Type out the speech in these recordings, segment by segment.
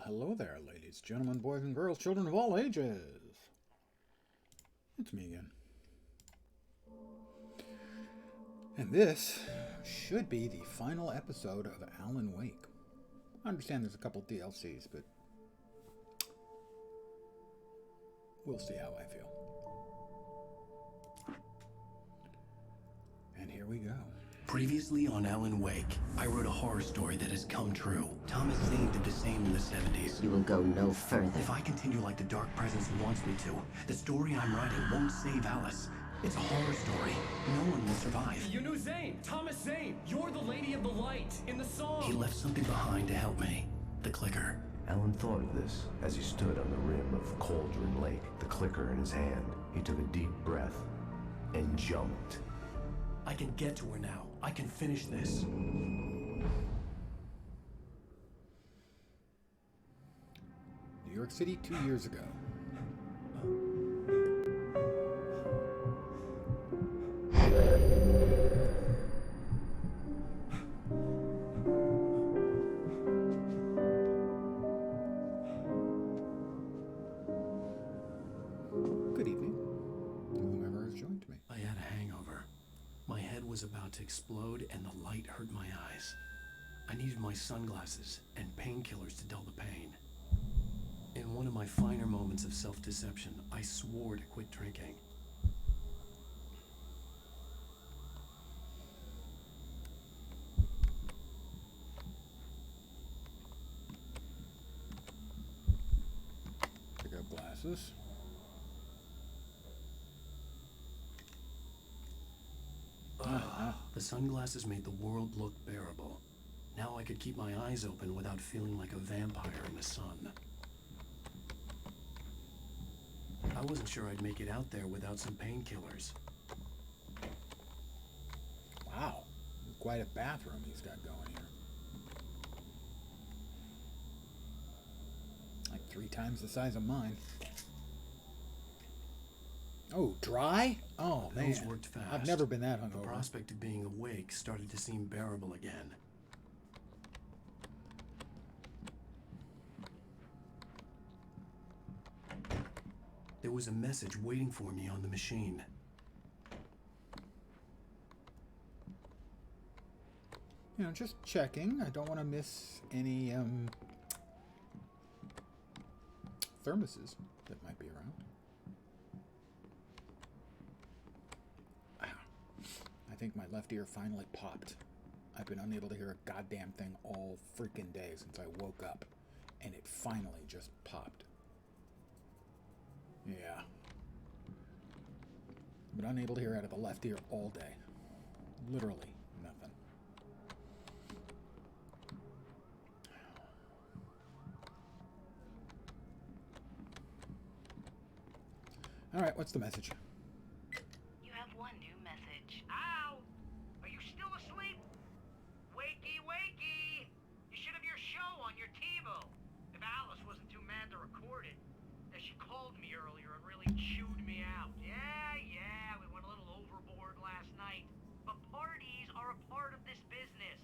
Hello there, ladies, gentlemen, boys and girls, children of all ages. It's me again. And this should be the final episode of Alan Wake. I understand there's a couple DLCs, but we'll see how I feel. And here we go. Previously on Alan Wake, I wrote a horror story that has come true. Thomas Zane did the same in the 70s. You will go no further. If I continue like the Dark Presence wants me to, the story I'm writing won't save Alice. It's a horror story. No one will survive. You knew Zane! Thomas Zane! You're the Lady of the Light in the song! He left something behind to help me. The clicker. Alan thought of this as he stood on the rim of Cauldron Lake, the clicker in his hand. He took a deep breath and jumped. I can get to her now. I can finish this. New York City 2 years ago. Good evening, whomever has joined me. I had a hangover. My head was about to explode and the light hurt my eyes. I needed my sunglasses and painkillers to dull the pain. In one of my finer moments of self-deception, I swore to quit drinking. Pick up glasses. The sunglasses made the world look bearable. Now I could keep my eyes open without feeling like a vampire in the sun. I wasn't sure I'd make it out there without some painkillers. Wow, quite a bathroom he's got going here. Like 3 times the size of mine. Oh, dry? Oh, man. Those worked fast. I've never been that The hungover. prospect of being awake started to seem bearable again. There was a message waiting for me on the machine. You know, just checking. I don't want to miss any thermoses that might be around. I think my left ear finally popped. I've been unable to hear a goddamn thing all freaking day since I woke up, and it finally just popped. Yeah. Been unable to hear out of the left ear all day. Literally nothing. All right, what's the message? You have one new message. Ow! Are you still asleep? Wakey, wakey! You should have your show on your TiVo. If Alice wasn't too mad to record it, as she called me earlier and really chewed me out. Yeah, we went a little overboard last night. But parties are a part of this business.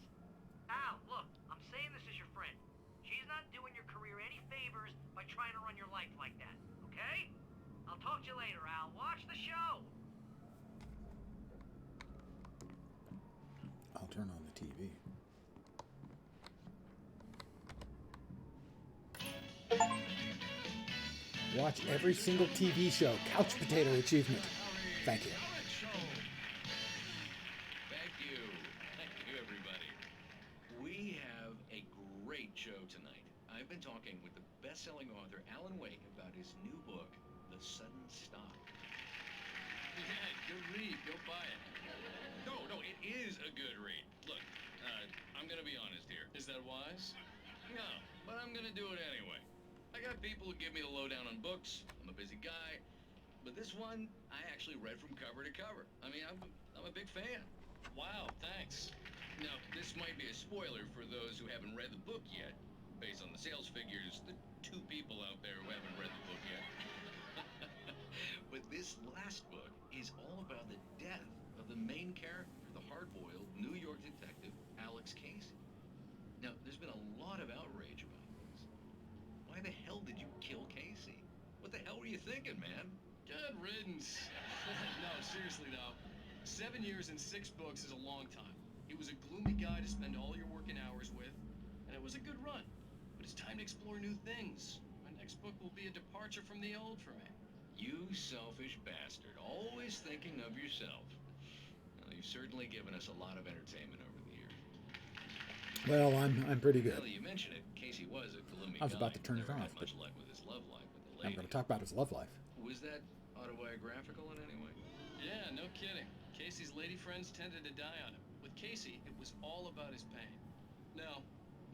Al, look, I'm saying this as your friend. She's not doing your career any favors by trying to run your life like that, okay? I'll talk to you later, Al. Watch the show! I'll turn on the TV. Watch every single TV show. Couch potato achievement. Thank you. Thank you. Thank you, everybody. We have a great show tonight. I've been talking with the best-selling author Alan Wake about his new book, The Sudden Stop. Yeah, good read. Go buy it. No, it is a good read. Look, I'm gonna be honest here. Is that wise? No, but I'm gonna do it anyway. I got people who give me the lowdown on books. I'm a busy guy. But this one, I actually read from cover to cover. I mean, I'm a big fan. Wow, thanks. Now, this might be a spoiler for those who haven't read the book yet. Based on the sales figures, the 2 people out there who haven't read the book yet. But this last book is all about the death of the main character, the hard-boiled New York detective, Alex Casey. Now, there's been a lot of outrage about this. thinking, man? Good riddance. No, seriously though. 7 years and 6 books is a long time. He was a gloomy guy to spend all your working hours with, and it was a good run. But it's time to explore new things. My next book will be a departure from the old for me. You selfish bastard, always thinking of yourself. Well, you've certainly given us a lot of entertainment over the years. Well, I'm pretty good. Now that you mention it, Casey was a gloomy I was guy. about to turn it Never off, had but much luck with his love life with the I'm lady. going to talk about his love life. Was that autobiographical in any way? Yeah, no kidding. Casey's lady friends tended to die on him. With Casey, it was all about his pain. No,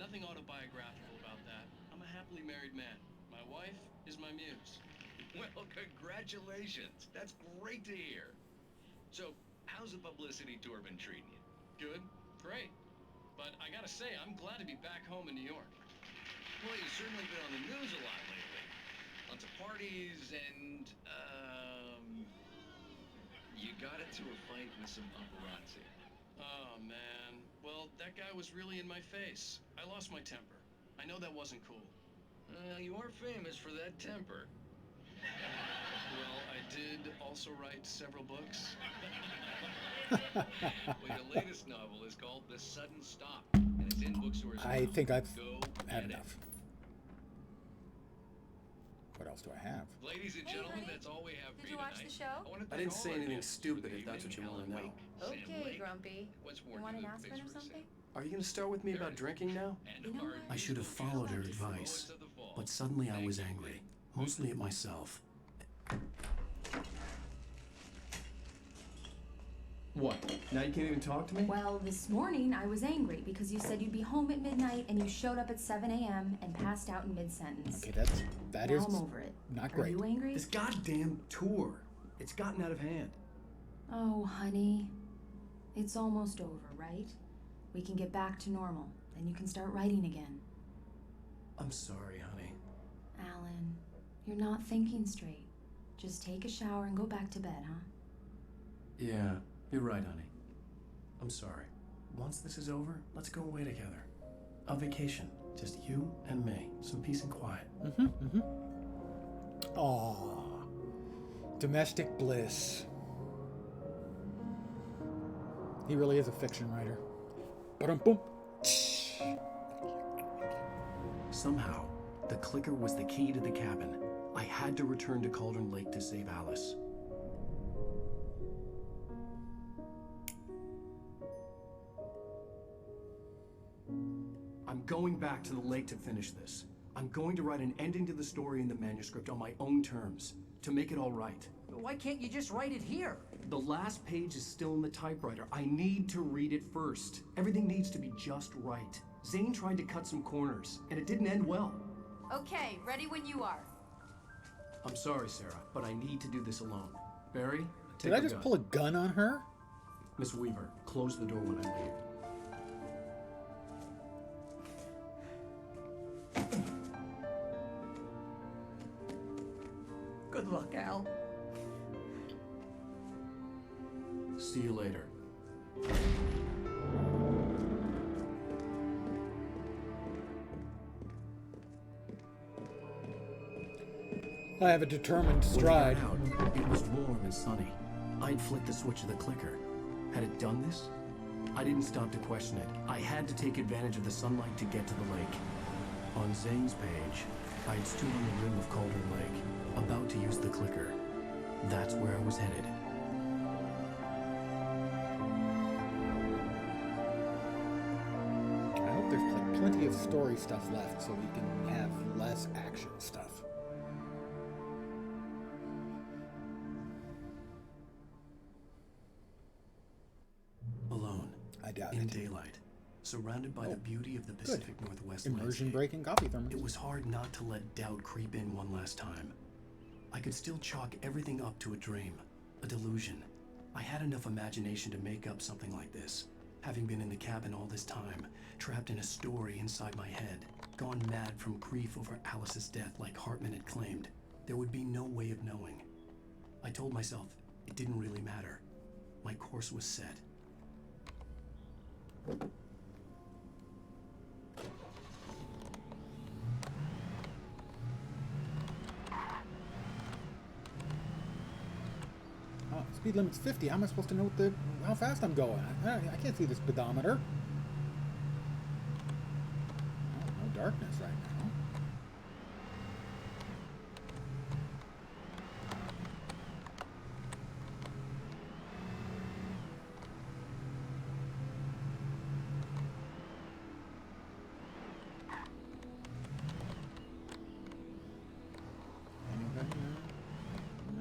nothing autobiographical about that. I'm a happily married man. My wife is my muse. Well, congratulations. That's great to hear. So, how's the publicity tour been treating you? Good, great. But I gotta say, I'm glad to be back home in New York. Well, you've certainly been on the news a lot lately. Lots of parties and, you got into a fight with some paparazzi. Oh, man. Well, that guy was really in my face. I lost my temper. I know that wasn't cool. You are famous for that temper. Well, I did also write several books. Well, your latest novel is called The Sudden Stop, and it's in bookstores I now. think I've Go had get it. enough. What else do I have? Ladies and Hey, gentlemen, honey. that's all we have for Did you you watch tonight. the show? wanna I thank didn't all say our anything guests stupid, for the if that's what you evening. wanna Alan know. Wake, Sam Okay, Lake. Grumpy. What's You more want to an the aspirin or picture something? Are you gonna start with me about drinking now? And You know our what? I should have usual followed her guest, advice, Poets of the Fall. but suddenly I Thank was you. angry, mostly at myself. What? Now you can't even talk to me? Well, this morning I was angry because you said you'd be home at midnight and you showed up at 7 a.m. and passed out in mid-sentence. Okay, that Now is I'm over it. not Are great. you angry? This goddamn tour. It's gotten out of hand. Oh, honey. It's almost over, right? We can get back to normal. Then you can start writing again. I'm sorry, honey. Alan, you're not thinking straight. Just take a shower and go back to bed, huh? Yeah, you're right, honey. I'm sorry. Once this is over, let's go away together. A vacation. Just you and me. Some peace and quiet. Aww. Domestic bliss. He really is a fiction writer. Ba-dum-boom. Somehow, the clicker was the key to the cabin. I had to return to Cauldron Lake to save Alice. I'm going back to the lake to finish this. I'm going to write an ending to the story in the manuscript on my own terms, to make it all right. Why can't you just write it here? The last page is still in the typewriter. I need to read it first. Everything needs to be just right. Zane tried to cut some corners, and it didn't end well. Okay, ready when you are. I'm sorry, Sarah, but I need to do this alone. Barry, take Did I a just gun. pull a gun on her? Miss Weaver, close the door when I leave. Good luck, Al. See you later. I have a determined When stride. I got out, it was warm and sunny. I'd flicked the switch of the clicker. Had it done this? I didn't stop to question it. I had to take advantage of the sunlight to get to the lake. On Zane's page, I had stood on the rim of Cauldron Lake, about to use the clicker. That's where I was headed. I hope there's plenty of story stuff left so we can have less action stuff. Alone, I doubt in it. daylight, surrounded by the beauty of the Pacific Northwest Immersion landscape. breaking coffee thermos. It was hard not to let doubt creep in one last time. I could still chalk everything up to a dream, a delusion. I had enough imagination to make up something like this, having been in the cabin all this time, trapped in a story inside my head, gone mad from grief over Alice's death like Hartman had claimed. There would be no way of knowing. I told myself it didn't really matter. My course was set. speed limit's 50. How am I supposed to know how fast I'm going? I can't see this speedometer. Oh, no darkness right now.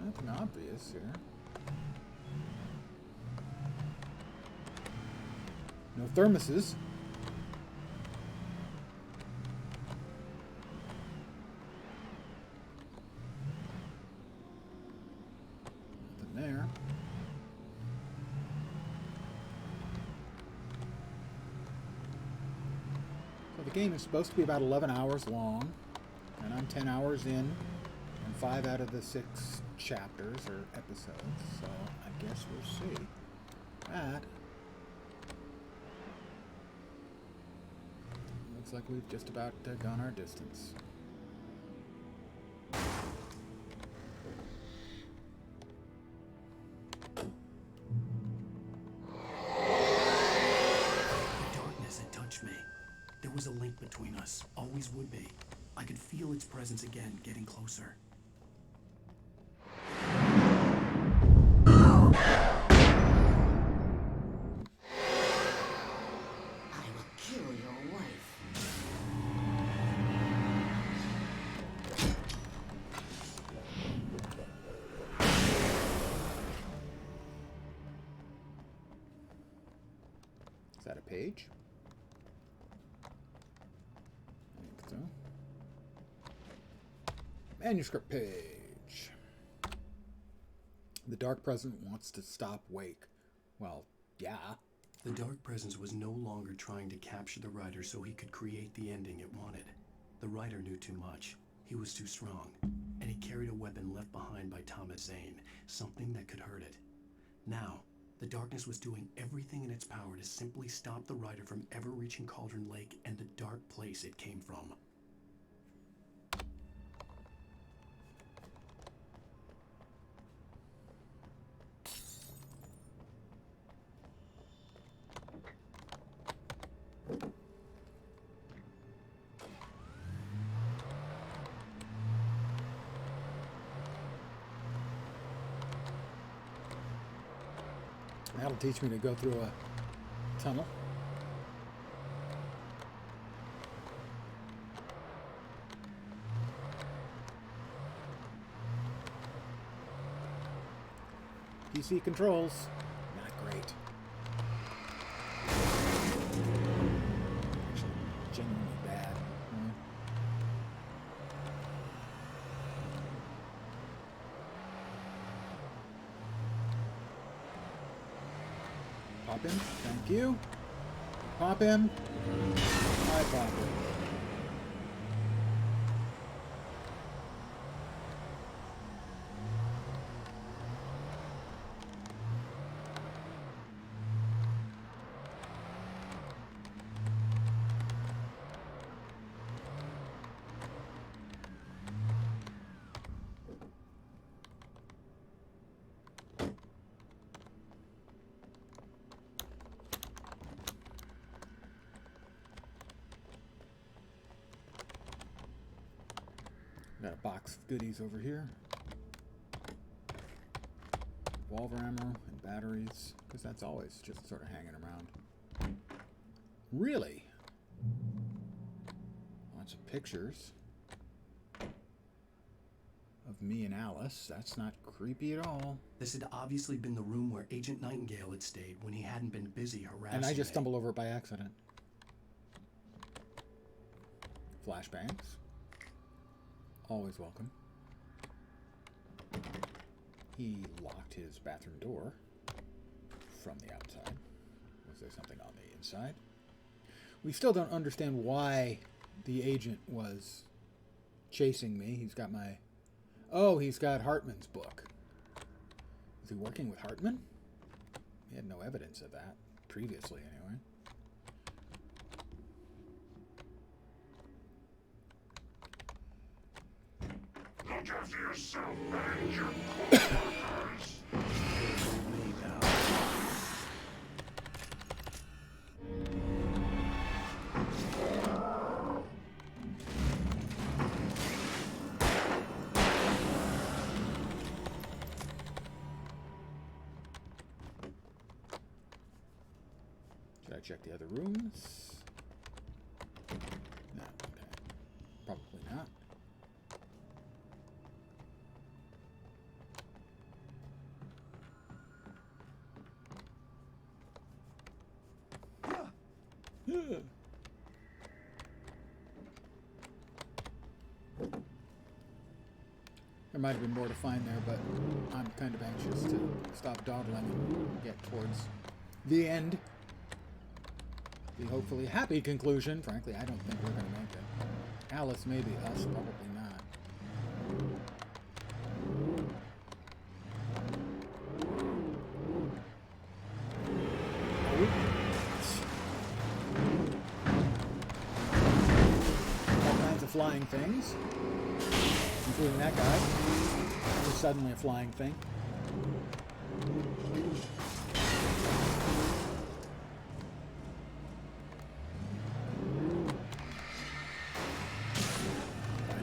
Nothing obvious here. No thermoses. Nothing there. So the game is supposed to be about 11 hours long, and I'm 10 hours in, and 5 out of the 6 chapters or episodes, so I guess we'll see. That looks like we've just about gone our distance. The darkness had touched me. There was a link between us, always would be. I could feel its presence again, getting closer. I will kill your wife. Is that a page? I think so. Manuscript page. The Dark Presence wants to stop Wake. Well, yeah. The Dark Presence was no longer trying to capture the writer so he could create the ending it wanted. The writer knew too much. He was too strong. And he carried a weapon left behind by Thomas Zane, something that could hurt it. Now, the darkness was doing everything in its power to simply stop the writer from ever reaching Cauldron Lake and the dark place it came from. That'll teach me to go through a tunnel. PC controls, not great. Actually, genuinely bad. Pop him, thank you. Pop him. I pop him. Got a box of goodies over here. Revolver ammo and batteries, because that's always just sort of hanging around. Really? Lots of pictures of me and Alice. That's not creepy at all. This had obviously been the room where Agent Nightingale had stayed when he hadn't been busy harassing And I just me. stumbled over it by accident. Flashbangs. Always welcome. He locked his bathroom door from the outside. Was there something on the inside? We still don't understand why the agent was chasing me. He's got my... Oh, he's got Hartman's book. Is he working with Hartman? We had no evidence of that previously, anyway. Look after yourself, man. You're I check the other rooms? No, okay. Probably not. There might have been more to find there, but I'm kind of anxious to stop dawdling and get towards the end. The hopefully happy conclusion. Frankly, I don't think we're going to make it. Alice, maybe. Us, probably not. All kinds of flying things, including that guy. Who's suddenly a flying thing.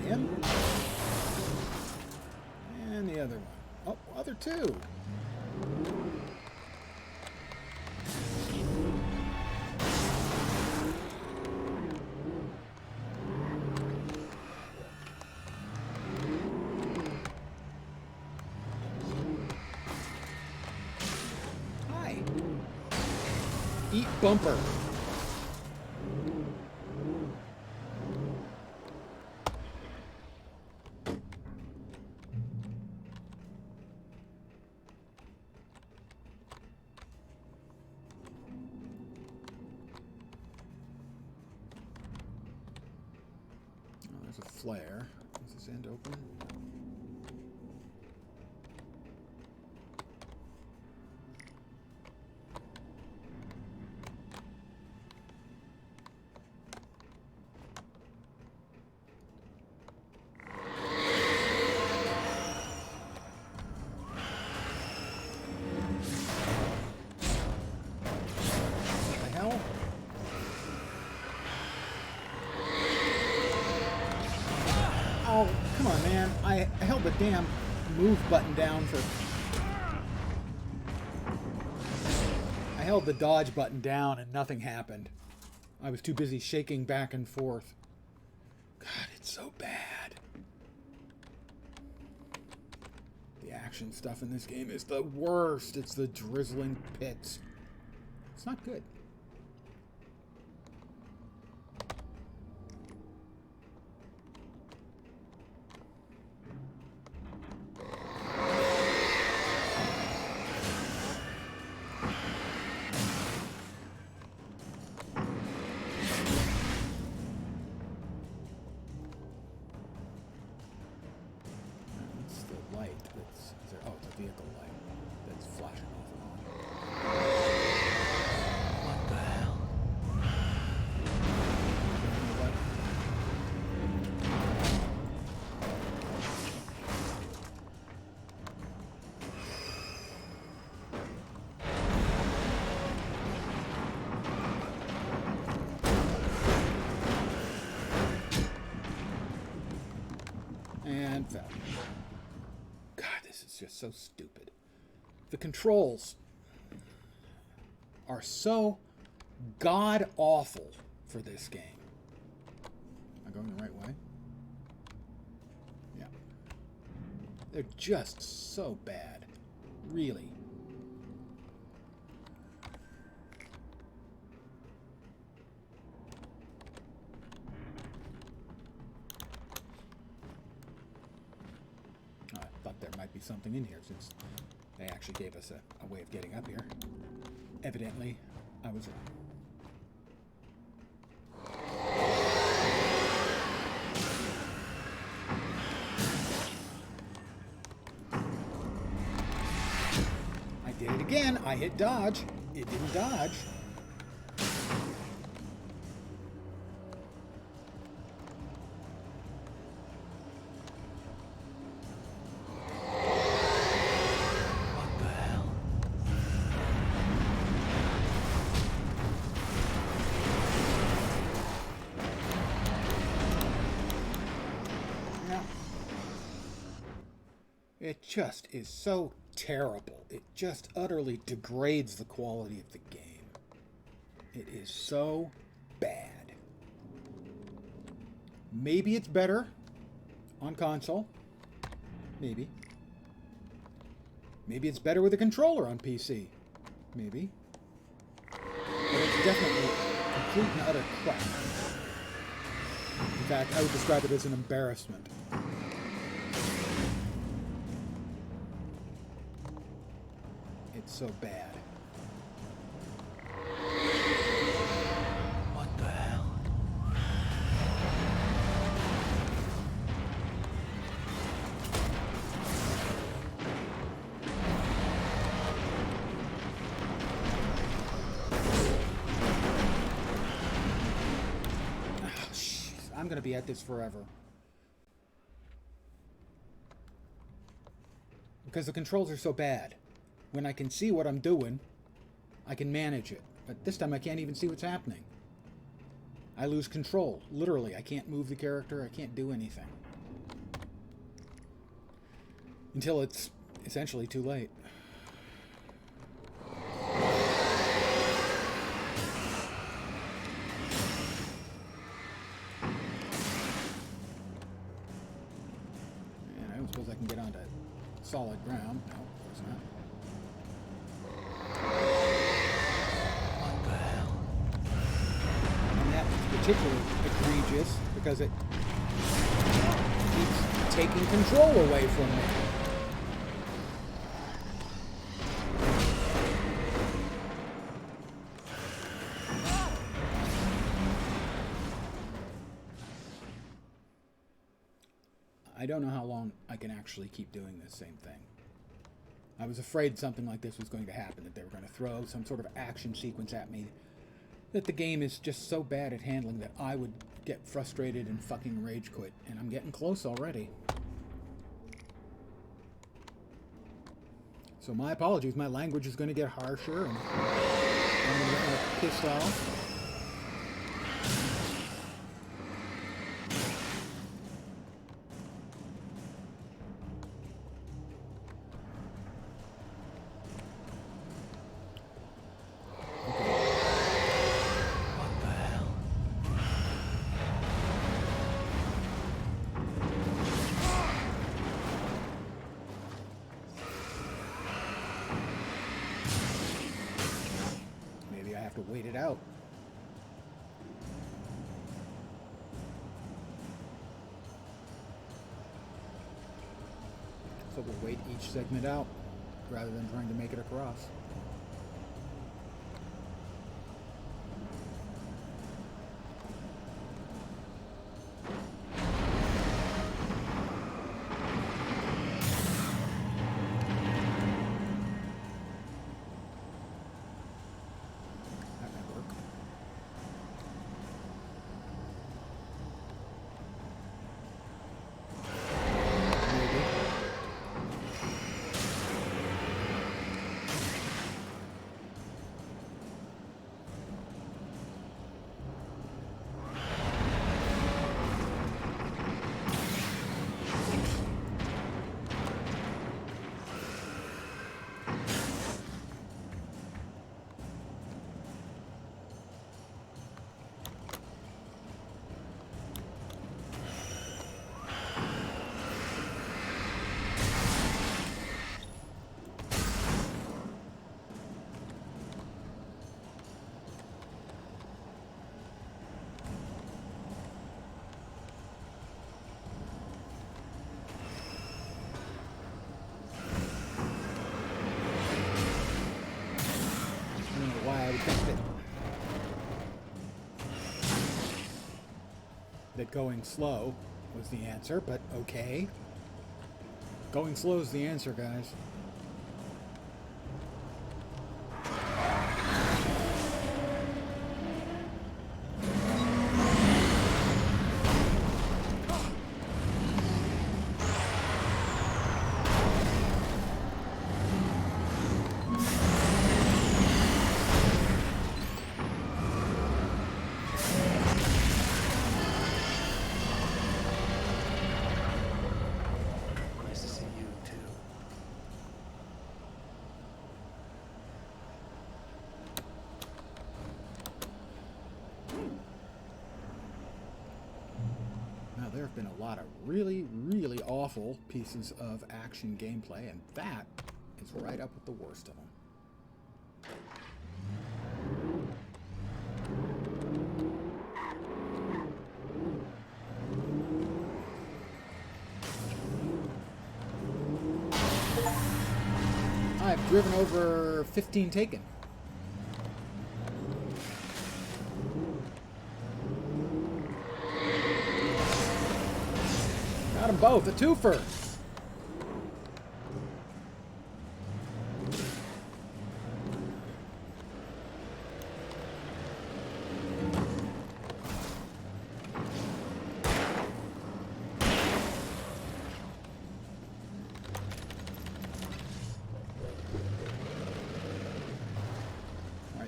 Him. And the other one. Oh, other two. Hi. Eat bumper. Flare. Is this end open? What the hell? Oh, come on, man. I held the damn move button down for... I held the dodge button down and nothing happened. I was too busy shaking back and forth. God, it's so bad. The action stuff in this game is the worst. It's the drizzling pits. It's not good. And fell. God, this is just so stupid. The controls are so god-awful for this game. Am I going the right way? Yeah. They're just so bad. Really. Might be something in here since they actually gave us a way of getting up here. Evidently, I was wrong. I did it again. I hit dodge. It didn't dodge. It just is so terrible. It just utterly degrades the quality of the game. It is so bad. Maybe it's better on console. Maybe. Maybe it's better with a controller on PC. Maybe. But it's definitely complete and utter crap. In fact, I would describe it as an embarrassment. It's so bad. What the hell? I'm gonna be at this forever. Because the controls are so bad. When I can see what I'm doing, I can manage it. But this time I can't even see what's happening. I lose control. Literally, I can't move the character. I can't do anything. Until it's essentially too late. And I don't suppose I can get onto solid ground. No, of course not. And that's particularly egregious because it keeps taking control away from me. I don't know how long I can actually keep doing this same thing. I was afraid something like this was going to happen, that they were going to throw some sort of action sequence at me, that the game is just so bad at handling that I would get frustrated and fucking rage quit, and I'm getting close already. So my apologies, my language is going to get harsher, and I'm going to get more pissed off. To wait it out. So we'll wait each segment out rather than trying to make it across. That going slow was the answer, but okay. Going slow is the answer, guys. have been a lot of really, really awful pieces of action gameplay, and that is right up with the worst of them. I've driven over 15 Taken. Got them both, a twofer.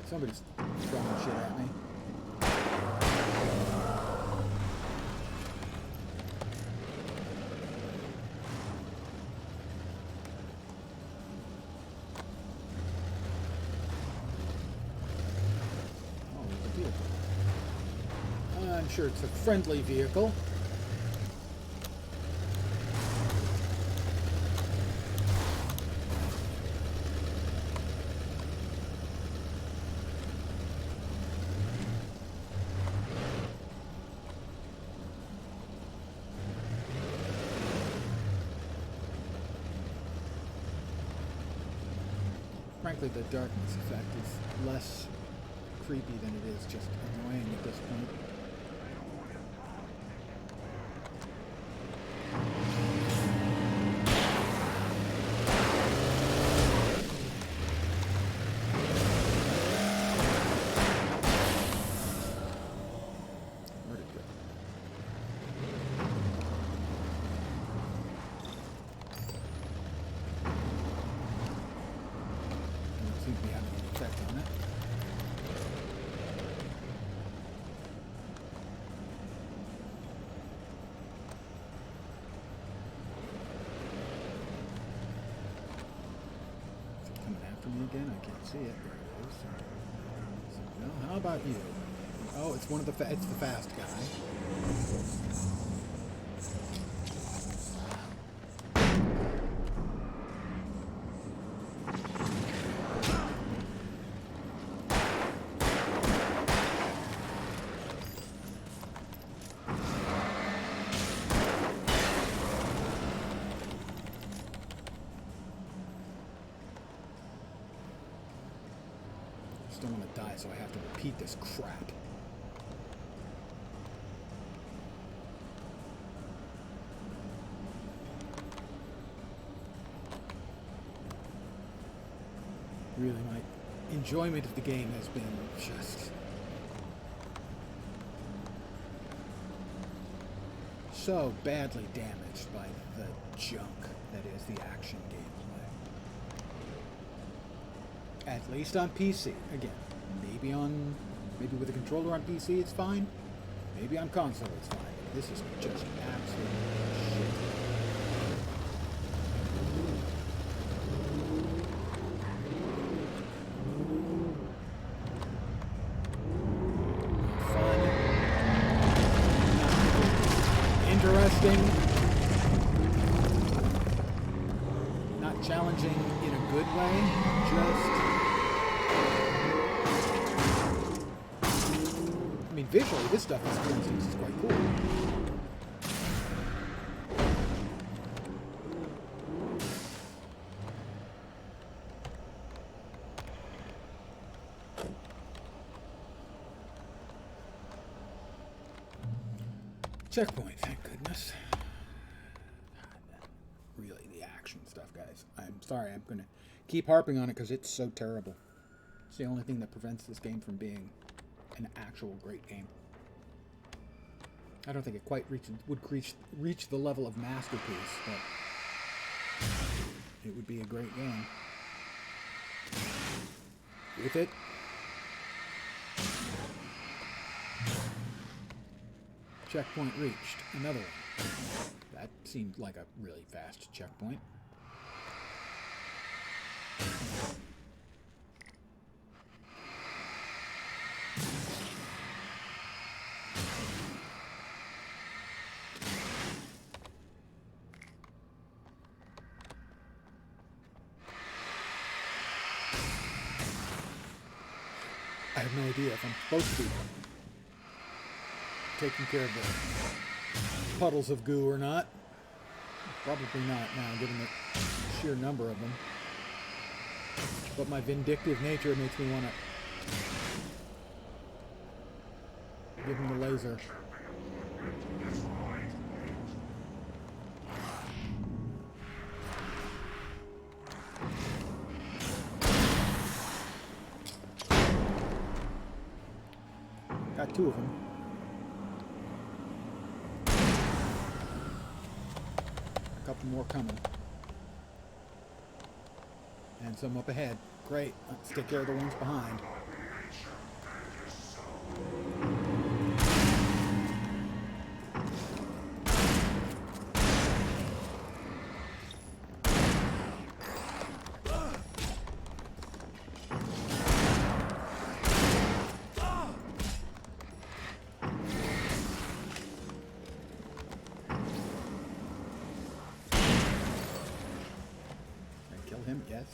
Somebody's throwing shit at me. Oh, there's a vehicle. I'm sure it's a friendly vehicle. Frankly, the darkness effect is less creepy than it is just annoying at this point. Where'd it go? Seem to be having an effect on it. Is it coming after me again? I can't see it. There it is. So, no, how about you? Oh, it's one of the it's the fast guy. I don't want to die, so I have to repeat this crap. Really, my enjoyment of the game has been just so badly damaged by the junk that is the action gameplay. At least on PC. Again, maybe with a controller on PC it's fine. Maybe on console it's fine. This is just absolute shit. Fun. Interesting. Not challenging in a good way. Just... I mean, visually, this stuff is, for instance, is quite cool. Checkpoint, thank goodness. Really, the action stuff, guys. I'm sorry, I'm going to keep harping on it because it's so terrible. It's the only thing that prevents this game from being an actual great game. I don't think it quite would reach the level of masterpiece, but it would be a great game. With it, checkpoint reached. Another one. That seemed like a really fast checkpoint. have no idea if I'm supposed to be taking care of the puddles of goo or not. Probably not now, given the sheer number of them. But my vindictive nature makes me want to give him the laser. Got two of them. A couple more coming. And some up ahead. Great. Let's take care of the ones behind. Him, yes.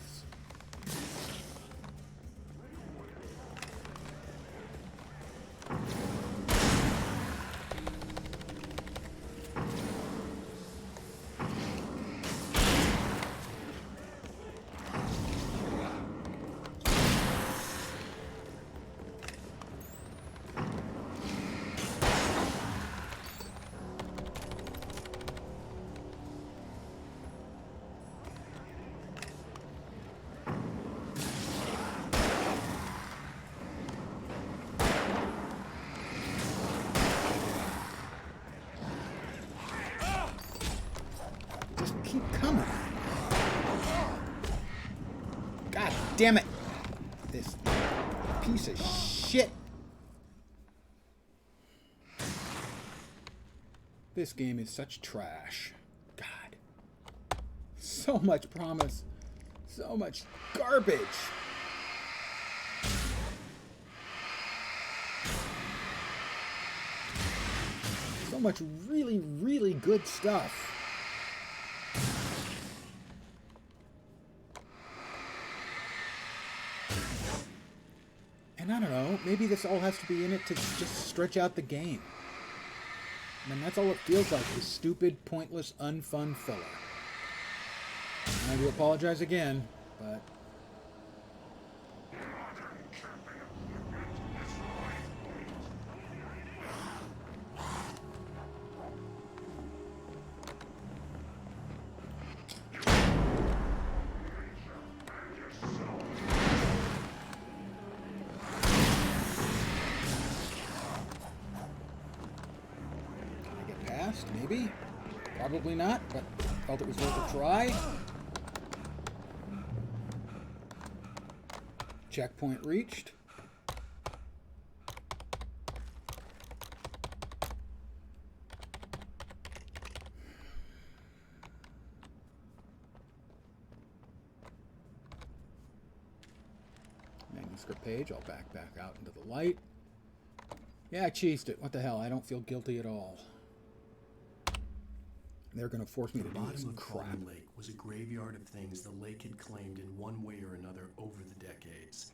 Keep coming. God damn it. This piece of shit. This game is such trash. God. So much promise. So much garbage. So much really, really good stuff. And I don't know, maybe this all has to be in it to just stretch out the game. I mean, that's all it feels like, is stupid, pointless, unfun filler. And I do apologize again, but... Maybe? Probably not, but felt it was worth a try. Checkpoint reached. Manuscript page, I'll back out into the light. Yeah, I cheesed it. What the hell? I don't feel guilty at all. They're going to force me to do this crap. The bottom of Crawling Lake was a graveyard of things the lake had claimed in one way or another over the decades.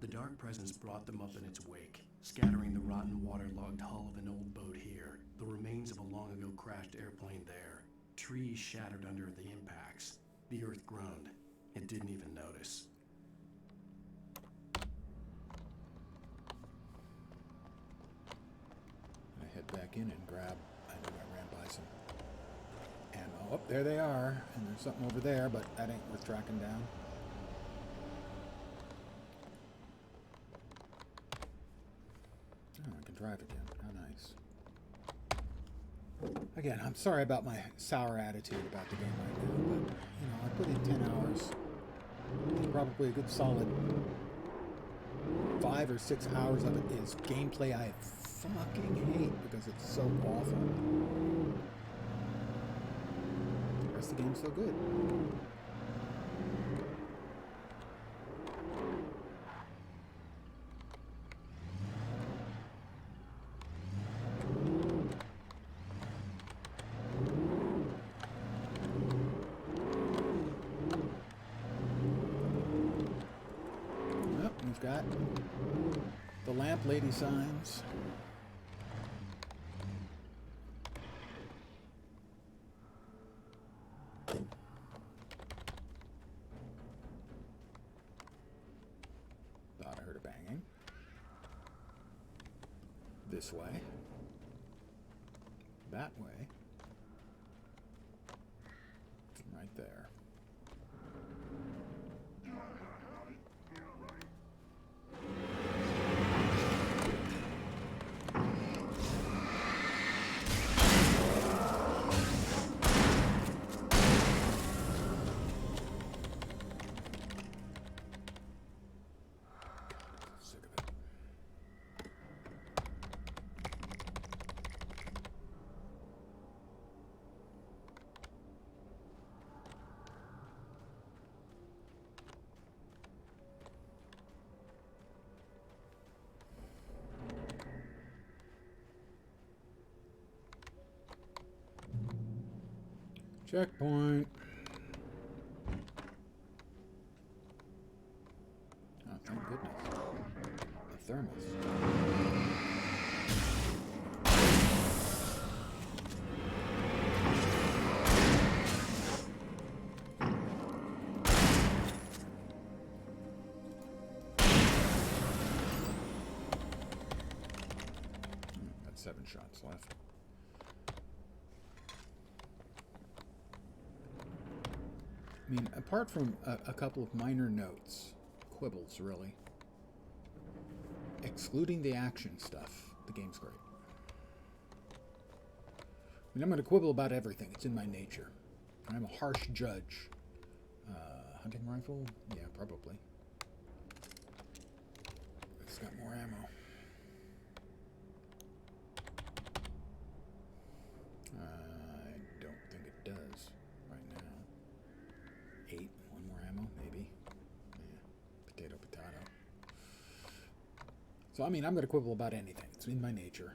The dark presence brought them up in its wake, scattering the rotten waterlogged hull of an old boat here, the remains of a long-ago crashed airplane there, trees shattered under the impacts. The earth groaned. It didn't even notice. I head back in and grab... I know I ran by some... ammo. Oh, there they are. And there's something over there, but that ain't worth tracking down. Oh, I can drive again. How nice. Again, I'm sorry about my sour attitude about the game right now, but, you know, I put in 10 hours. There's probably a good solid 5 or 6 hours of it is gameplay I fucking hate because it's so awful. The rest of the game's so good. got the lamp lady signs. Thought I heard a banging. This way. That way. Right there. Sick of it. Checkpoint. Oh, thank goodness. A thermos. Got 7 shots left. I mean, apart from a couple of minor notes, quibbles really, excluding the action stuff, the game's great. I mean, I'm going to quibble about everything. It's in my nature. I'm a harsh judge. Hunting rifle? Yeah, probably. It's got more ammo. I don't think it does right now. 8, 1 more ammo, maybe. Yeah, potato. So, I mean, I'm going to quibble about anything. It's in my nature.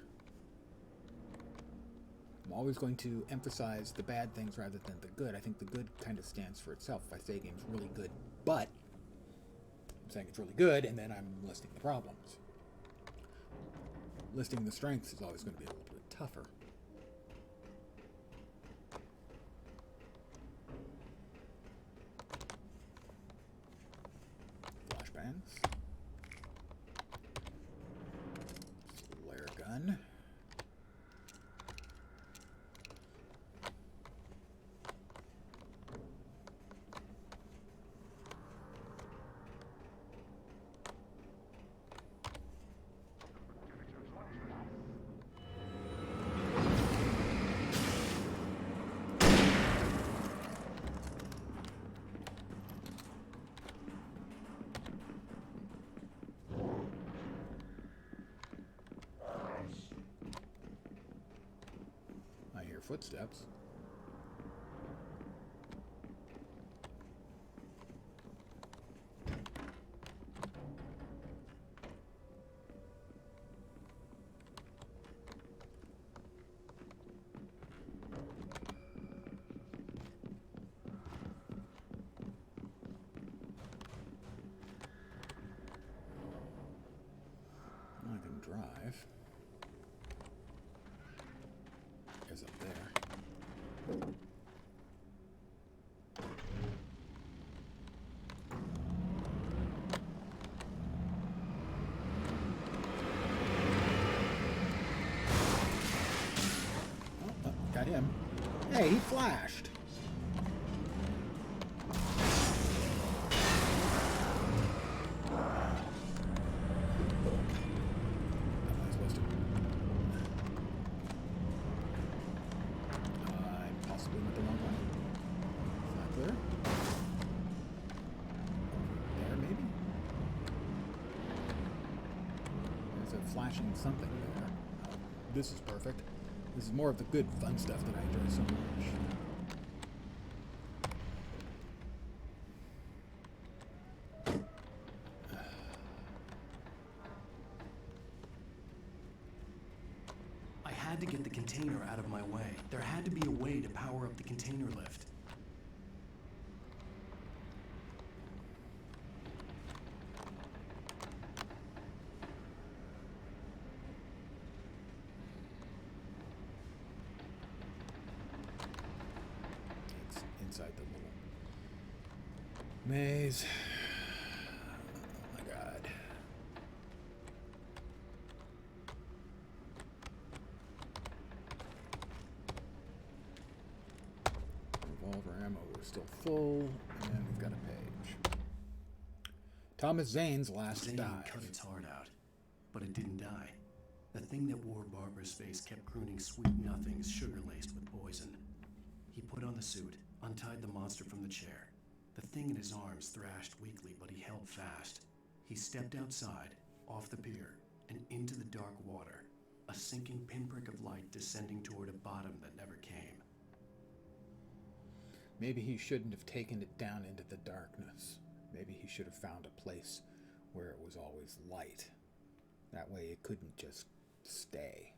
I'm always going to emphasize the bad things rather than the good. I think the good kind of stands for itself. If I say a game's really good, but I'm saying it's really good, and then I'm listing the problems. Listing the strengths is always going to be a little bit tougher. Flashbangs. Flare gun. Footsteps. I can drive. Is up there. Oh, got him. Hey, he flashed. Flashing something there. This is perfect. This is more of the good, fun stuff that I enjoy so much. I had to get the container out of my way. There had to be a way to power up the container lift. maze. Oh my god. Revolver ammo is still full, and we've got a page. Thomas Zane's last Zane dive. cut its heart out, but it didn't die. The thing that wore Barbara's face kept crooning sweet nothings sugar-laced with poison. He put on the suit, untied the monster from the chair. The thing in his arms thrashed weakly, but he held fast. He stepped outside, off the pier, and into the dark water, a sinking pinprick of light descending toward a bottom that never came. Maybe he shouldn't have taken it down into the darkness. Maybe he should have found a place where it was always light. That way it couldn't just stay.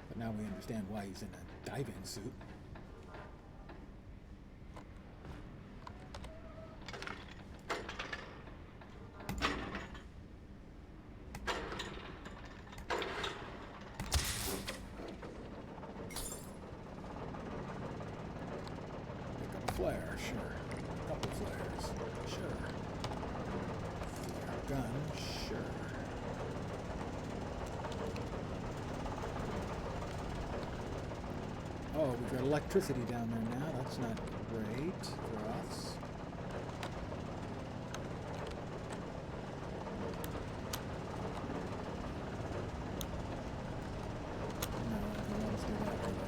But now we understand why he's in a diving suit. Pick up a flare, sure. A couple flares, sure. Flare gun, sure. Oh, we've got electricity down there now. That's not great for us. No, I don't want us to do that, really.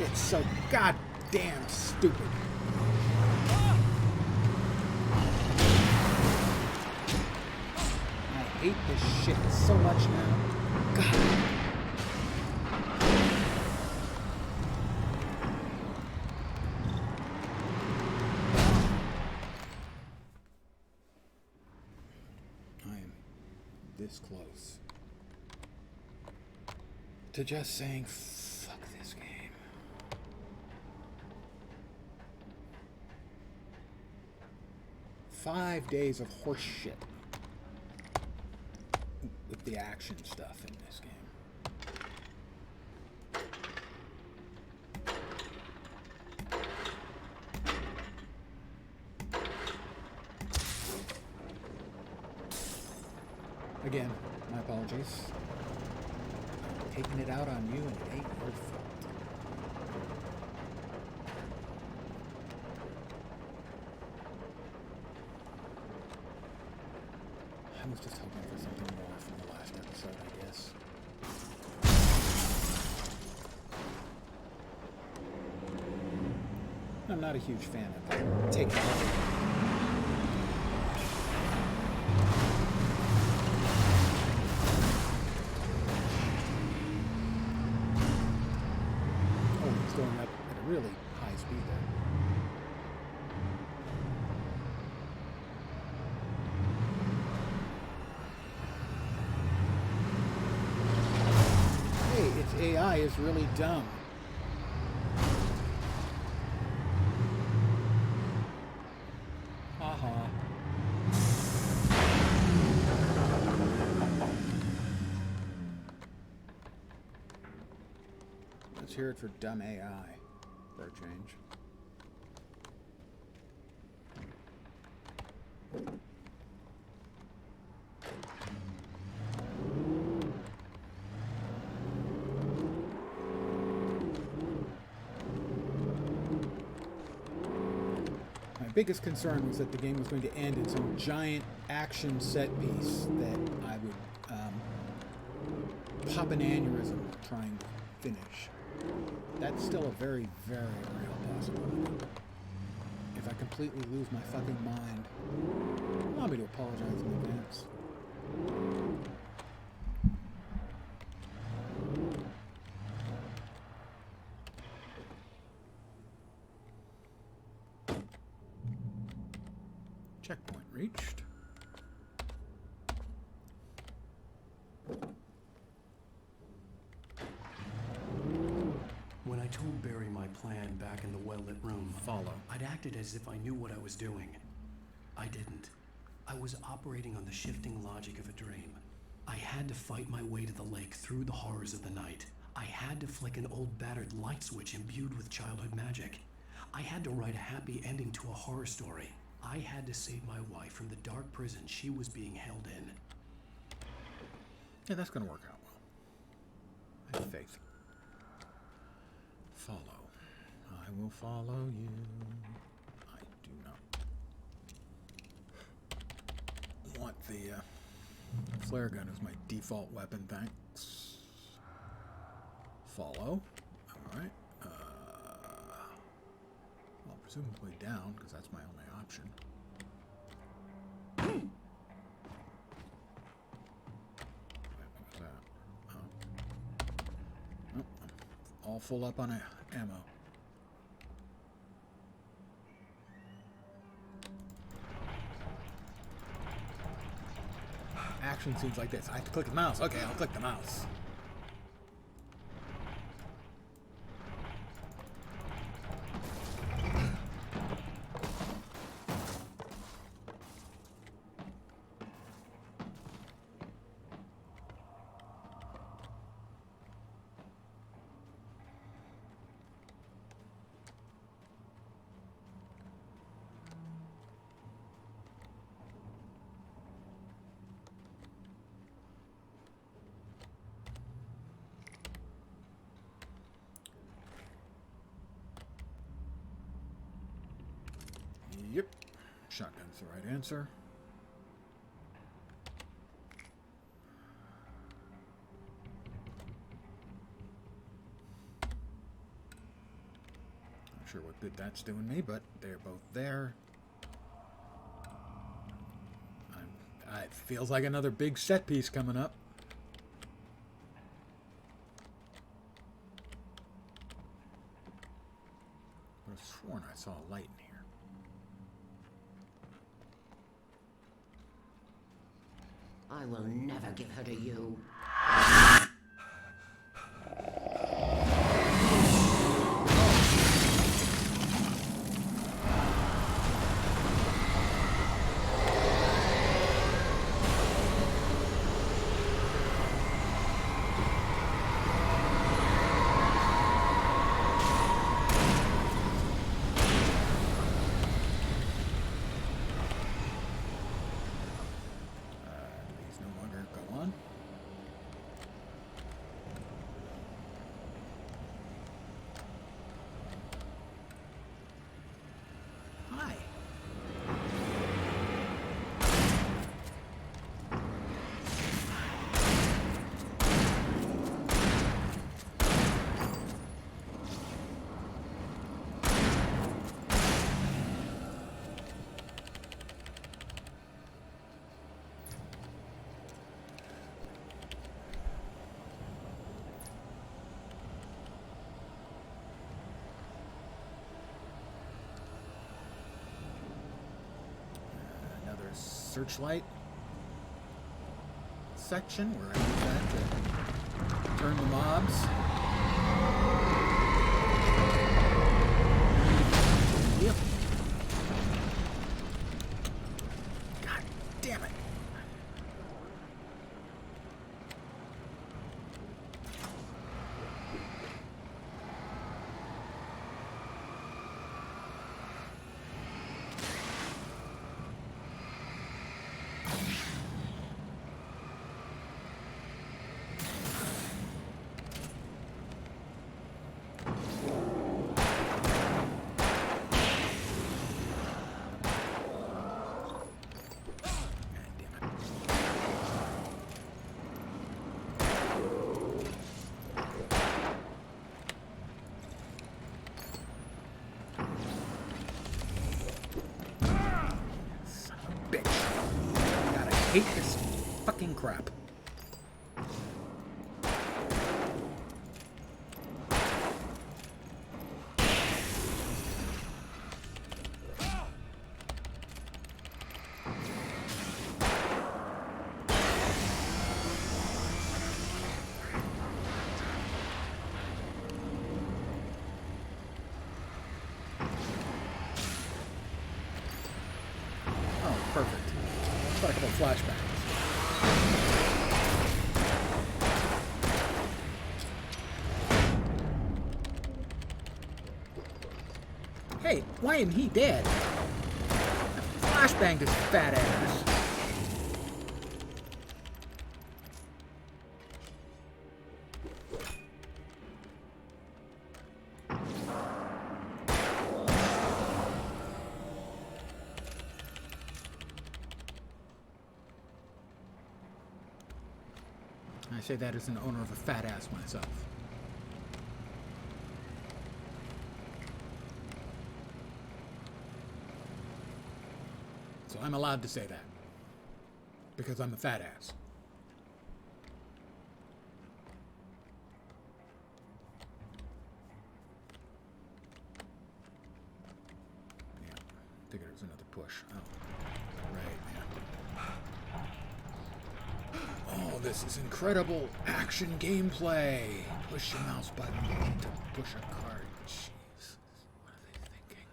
It's so goddamn stupid. I hate this shit so much now. God. I am this close to just saying fuck this game. 5 days of horse shit with the action stuff in this game. Again, my apologies. I'm taking it out on you and it ain't your fault. I was just hoping for something more from the last episode, I guess. I'm not a huge fan of taking it. Oh, he's going up at a really high speed there. Its AI is really dumb. Haha. Let's hear it for dumb AI for a change. Biggest concern was that the game was going to end in some giant action set piece that I would pop an aneurysm trying to finish. That's still a very, very real possibility. If I can completely lose my fucking mind. Allow me to apologize in advance. Checkpoint reached. When I told Barry my plan back in the well-lit room, I'd acted as if I knew what I was doing. I didn't. I was operating on the shifting logic of a dream. I had to fight my way to the lake through the horrors of the night. I had to flick an old battered light switch imbued with childhood magic. I had to write a happy ending to a horror story. I had to save my wife from the dark prison she was being held in. Yeah, that's going to work out well. I have faith. Follow. I will follow you. I do not want the flare gun as my default weapon, thanks. Follow. Alright. Well, presumably down, because that's my only option. What was that? Oh, I'm all full up on ammo. Action scenes like this. I have to click the mouse. Okay, I'll click the mouse. Yep. Shotgun's the right answer. Not sure what good that's doing me, but they're both there. It feels like another big set piece coming up. I could have sworn I saw a light in here. I will never give her to you. Please no longer go on. Hi. Another searchlight section where I use that to turn the mobs. Yep. God damn it. crap. Oh, perfect. Got a couple of flashbacks. Hey, why isn't he dead? Flashbanged his fat ass. I say that as an owner of a fat ass myself. So I'm allowed to say that. Because I'm a fat ass. Yeah, figured it was another push. Oh, right, yeah. Oh, this is incredible action gameplay. Push your mouse button to push a card. Jeez, what are they thinking?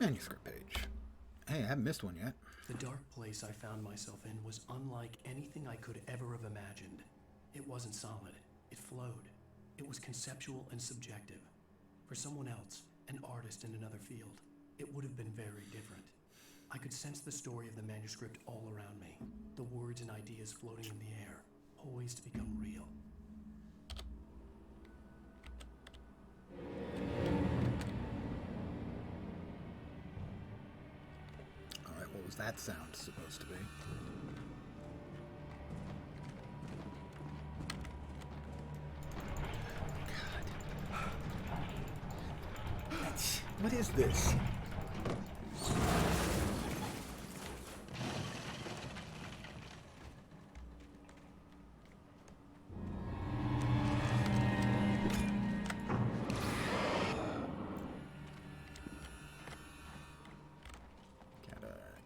Manuscript page. Hey, I haven't missed one yet. The dark place I found myself in was unlike anything I could ever have imagined. It wasn't solid. It flowed. It was conceptual and subjective. For someone else, an artist in another field, it would have been very different. I could sense the story of the manuscript all around me, the words and ideas floating in the air, poised to become real. Alright, what was that sound supposed to be? God. What is this?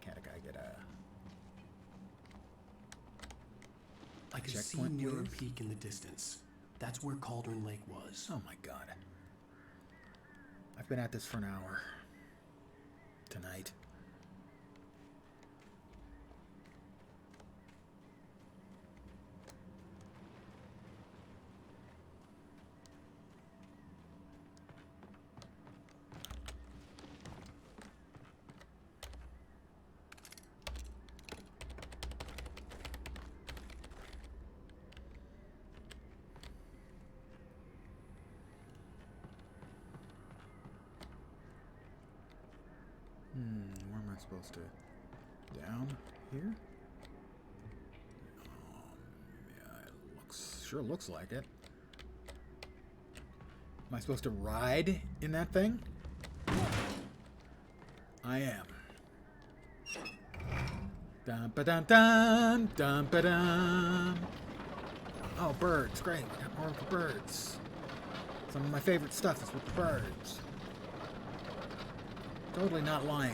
Can't a guy get a I could see checkpoint, Mirror please? Peak in the distance. That's where Cauldron Lake was. Oh my god. I've been at this for an hour. Tonight. Where am I supposed to? Down here? Yeah, it sure looks like it. Am I supposed to ride in that thing? I am. Dun ba dun dun dun ba dun. Oh, birds! Great, we got more of the birds. Some of my favorite stuff is with the birds. Totally not lying.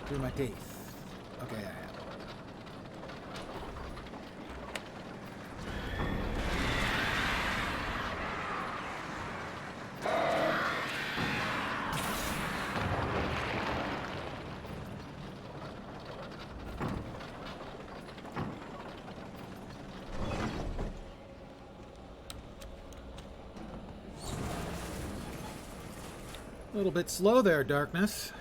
Through my teeth. Okay, I am. A little bit slow there, darkness.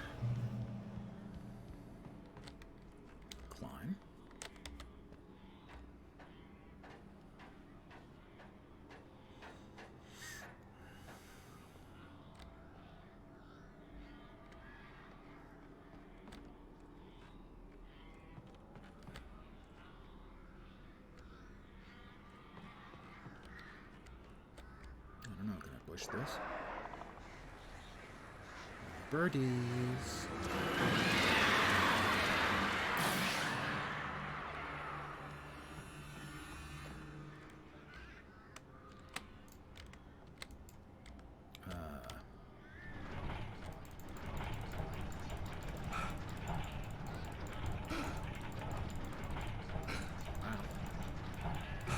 Climb. I don't know, can I push this? birdies.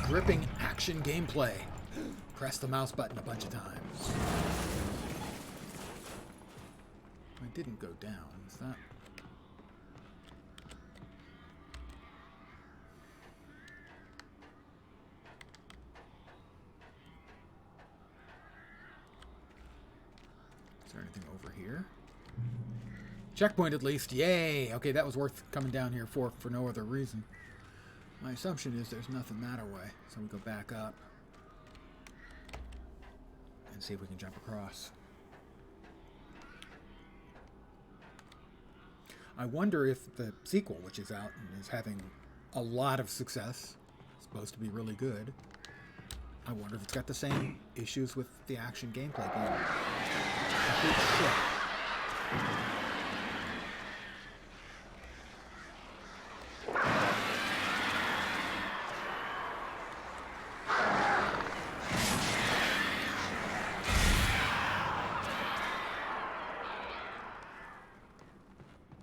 Gripping action gameplay. Press the mouse button a bunch of times. I didn't go down. Is that... Is there anything over here? Checkpoint at least. Yay! Okay, that was worth coming down here for no other reason. My assumption is there's nothing that way, so we go back up and see if we can jump across. I wonder if the sequel, which is out and is having a lot of success, supposed to be really good, I wonder if it's got the same issues with the action gameplay being complete shit.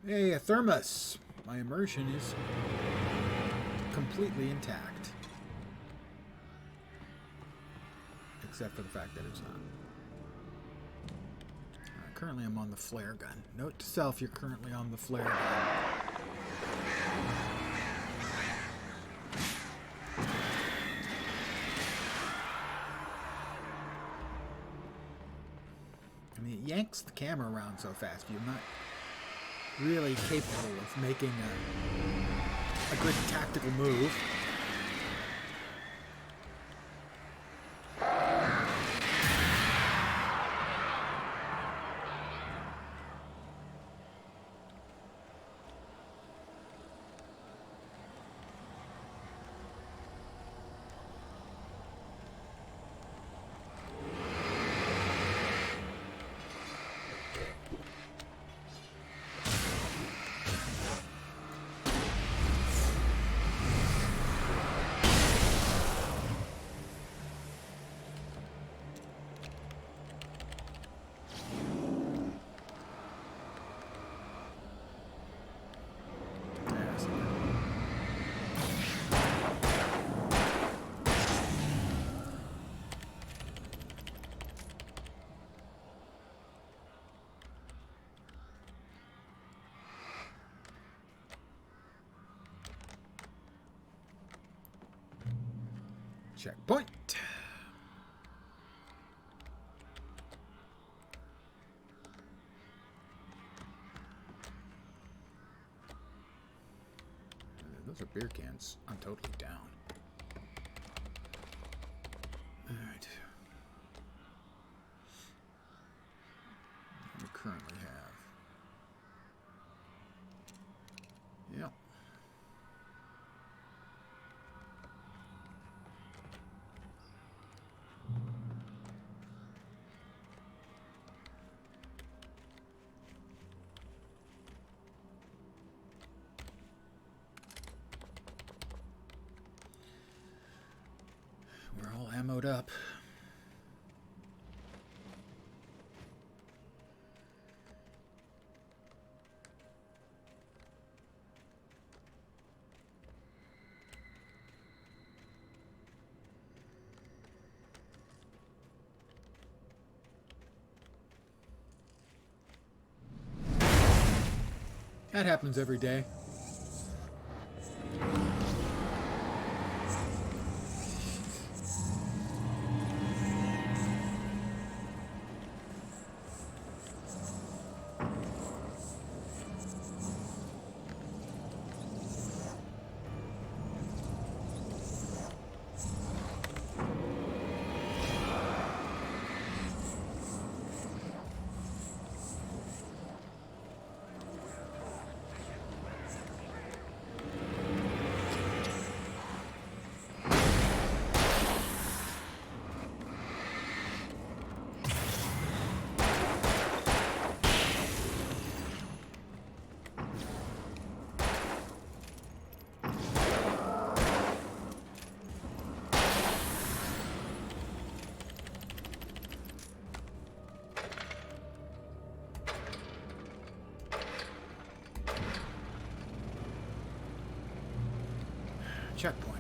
Hey, a thermos. My immersion is completely intact. Except for the fact that it's not. Currently I'm on the flare gun. Note to self, you're currently on the flare gun. I mean, it yanks the camera around so fast. You're not really capable of making a good tactical move. Checkpoint. Those are beer cans. I'm totally down. All right. We currently have. Yep. We're all ammoed up. That happens every day. checkpoint.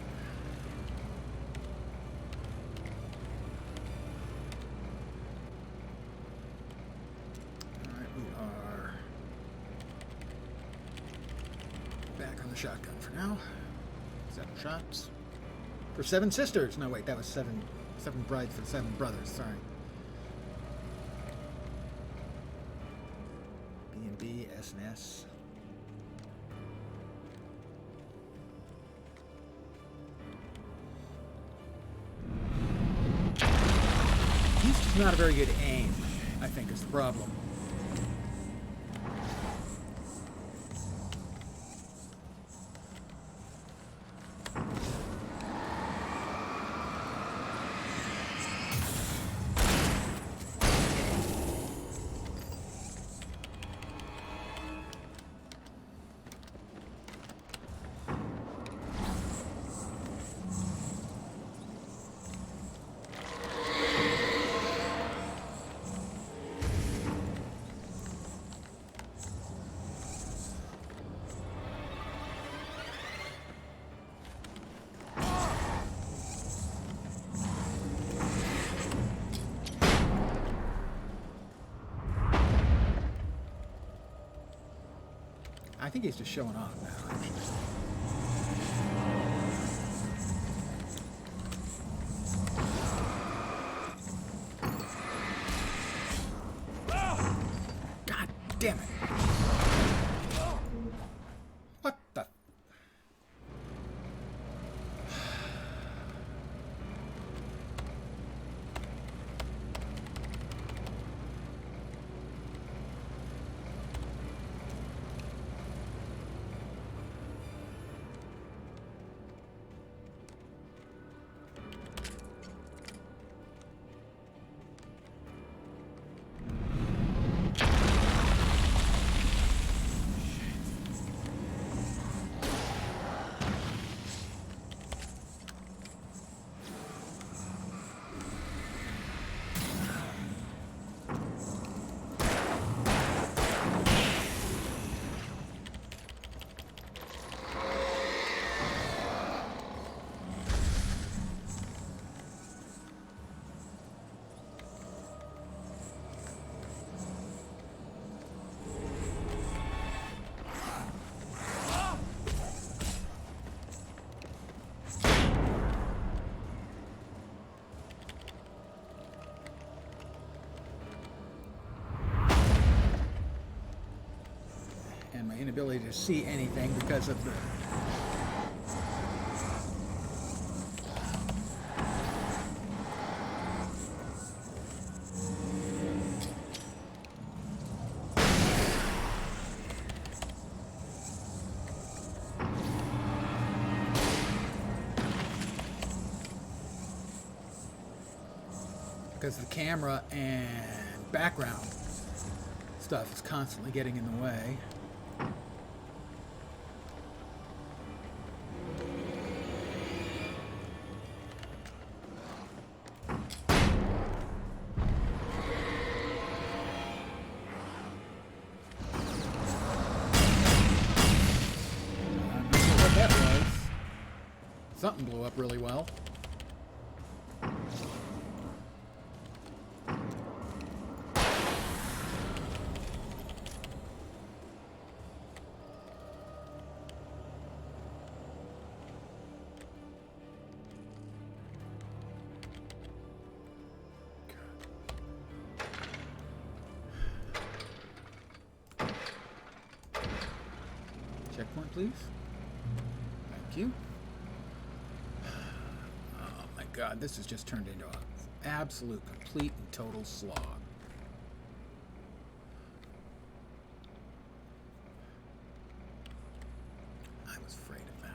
Alright, we are back on the shotgun for now. 7 shots. For 7 sisters! No, wait, that was 7 brides for 7 brothers, sorry. B&B, S&S. He's just not a very good aim, I think, is the problem. I think he's just showing off now, actually. God damn it. What the? And my inability to see anything because of the camera and background stuff is constantly getting in the way. Something blew up really well. Checkpoint, please. Thank you. God, this has just turned into an absolute, complete, and total slog. I was afraid of that.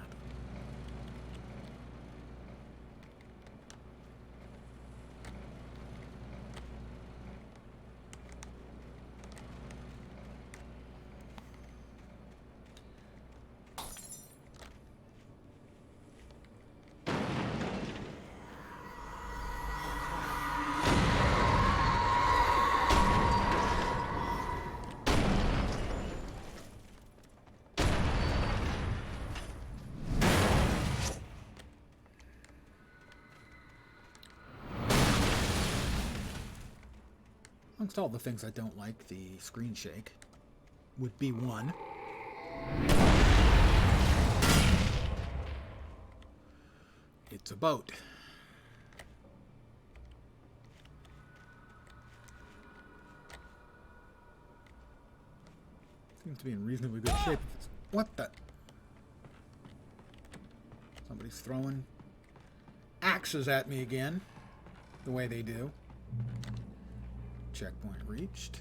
Amongst all the things I don't like, the screen shake would be one. It's a boat. Seems to be in reasonably good shape. What the? Somebody's throwing axes at me again, the way they do. Checkpoint reached.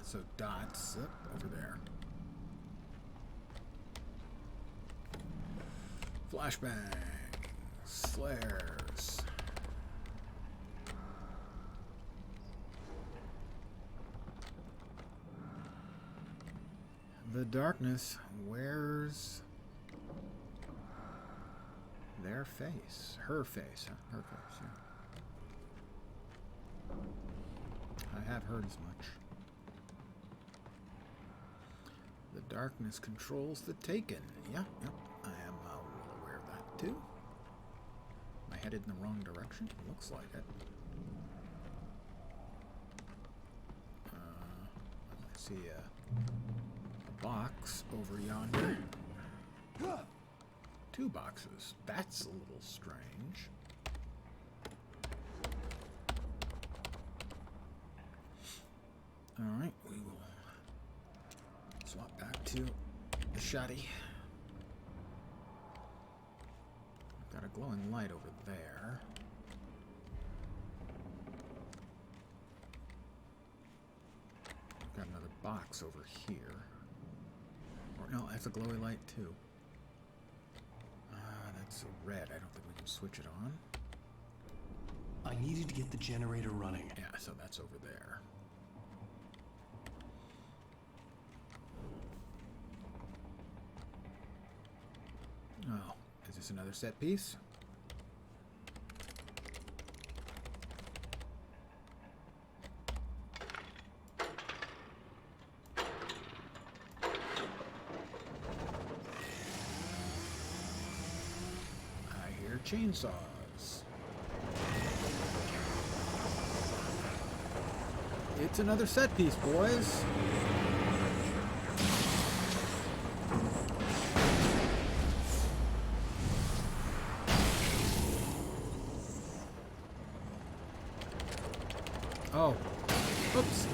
So dots up over there. Flashbang. Flares. The darkness wears their face. Her face. Huh? Her face, yeah. I have heard as much. The darkness controls the Taken. Yeah, I am well aware of that too. Am I headed in the wrong direction? Looks like it. I see a box over yonder. 2 boxes. That's a little strange. Alright, we will swap back to the shoddy. Got a glowing light over there. Got another box over here. Or no, that's a glowy light too. That's a red. I don't think we can switch it on. I needed to get the generator running. Yeah, so that's over there. Oh, is this another set piece? I hear chainsaws. It's another set piece, boys. Oh, oops.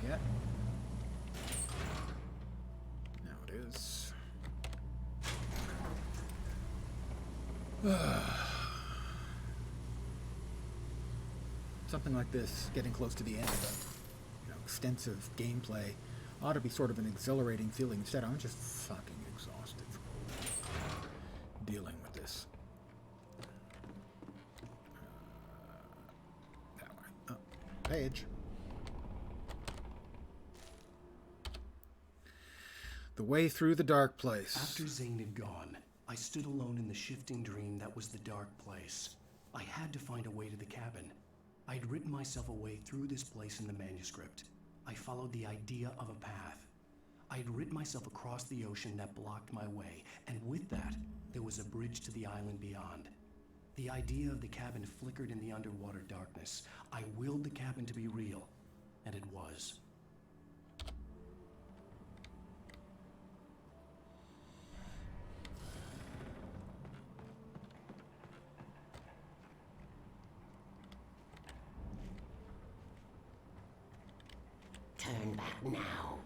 Yet. Now it is. Something like this, getting close to the end of extensive gameplay, ought to be sort of an exhilarating feeling. Instead, I'm just fucking exhausted from dealing with this. That way. Oh, page. The way through the dark place. After Zane had gone, I stood alone in the shifting dream that was the dark place. I had to find a way to the cabin. I'd written myself a way through this place in the manuscript. I followed the idea of a path. I'd written myself across the ocean that blocked my way, and with that, there was a bridge to the island beyond. The idea of the cabin flickered in the underwater darkness. I willed the cabin to be real, and it was. Turn back now.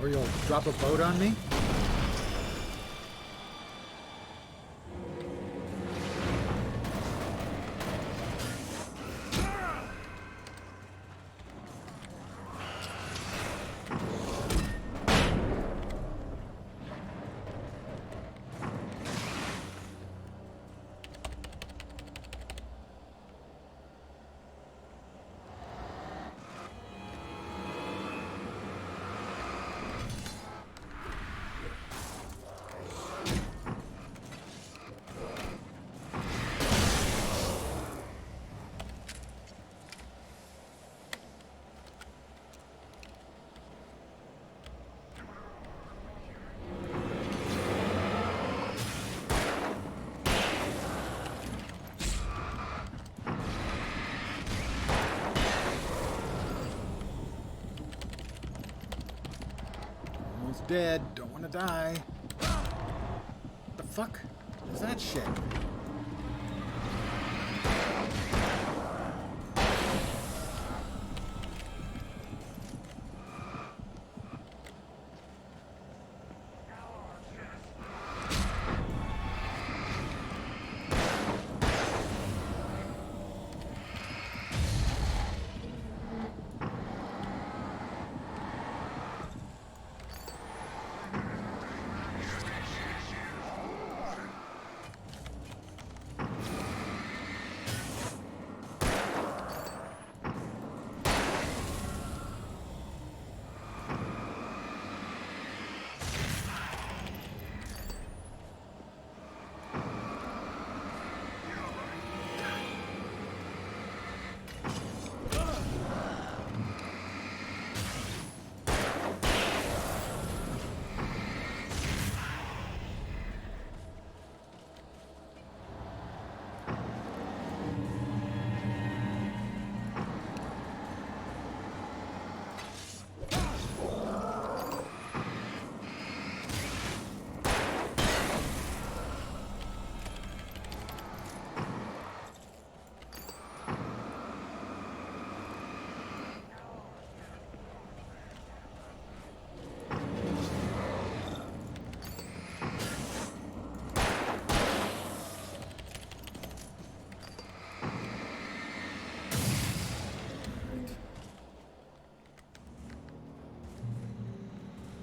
Or you'll drop a boat on me? Dead. Don't want to die. What the fuck is that shit?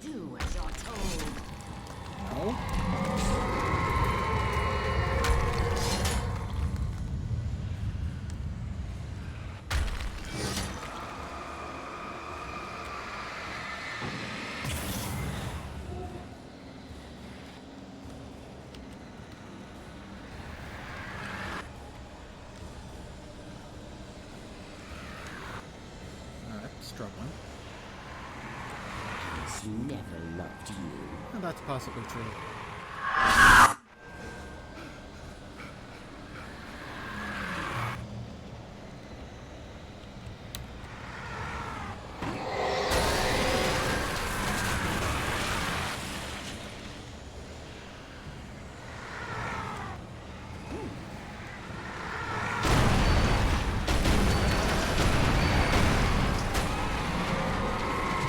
Do as you're told. No? Alright, struggling. He's never loved you. Well, that's possibly true.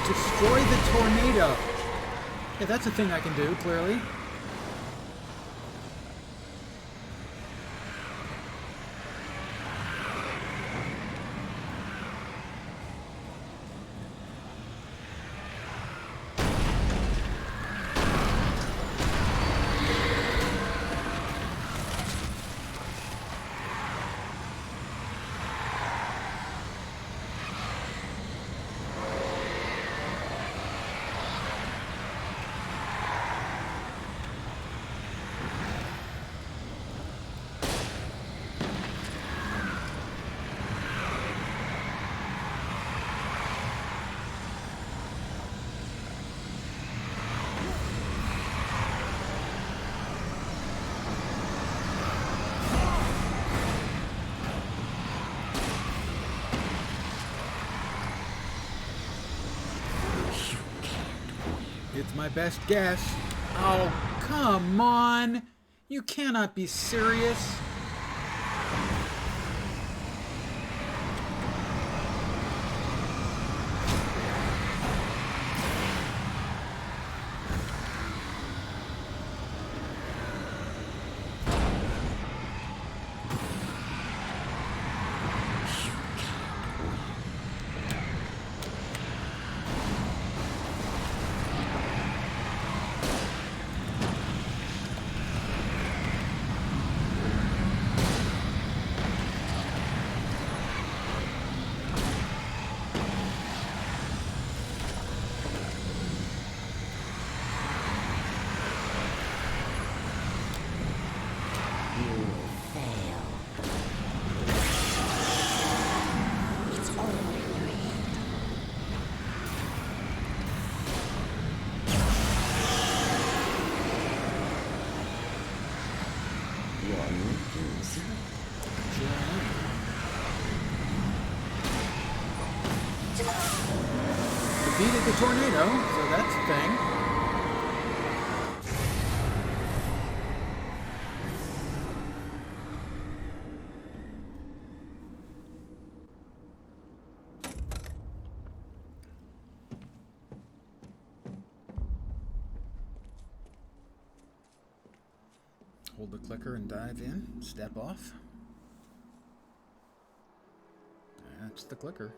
Destroy the tornado. Yeah, that's a thing I can do, clearly. It's my best guess. Oh, come on! You cannot be serious. Defeated the tornado, so that's a thing. Hold the clicker and dive in. Step off. That's the clicker.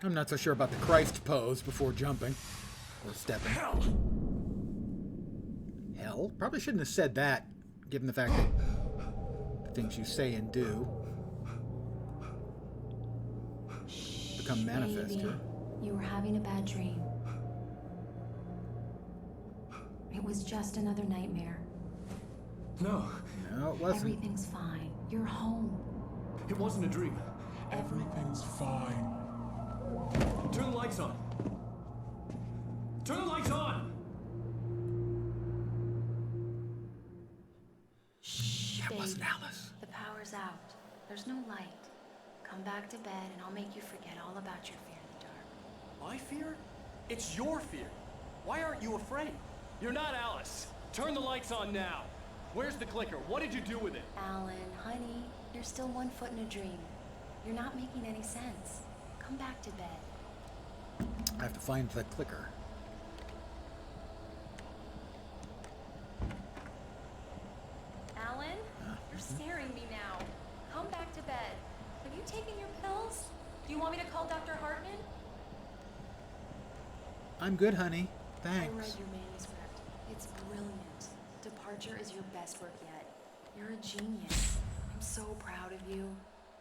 I'm not so sure about the Christ pose before jumping or stepping. Hell? Probably shouldn't have said that, given the fact that the things you say and do become manifest Baby, here. you were having a bad dream. It was just another nightmare. No, No, it wasn't. Everything's fine. You're home. it wasn't a dream. Everything's fine. Turn the lights on. Turn the lights on! That Baby, wasn't Alice. the power's out. There's no light. Come back to bed and I'll make you forget all about your fear in the dark. My fear? It's your fear. Why aren't you afraid? You're not Alice. Turn the lights on now. Where's the clicker? What did you do with it? Alan, honey, you're still 1 foot in a dream. You're not making any sense. Come back to bed. I have to find the clicker. Alan, you're scaring me now. Come back to bed. Have you taken your pills? Do you want me to call Dr. Hartman? I'm good, honey. I read Thanks. your manuscript. It's brilliant. Departure is your best work yet. You're a genius. I'm so proud of you.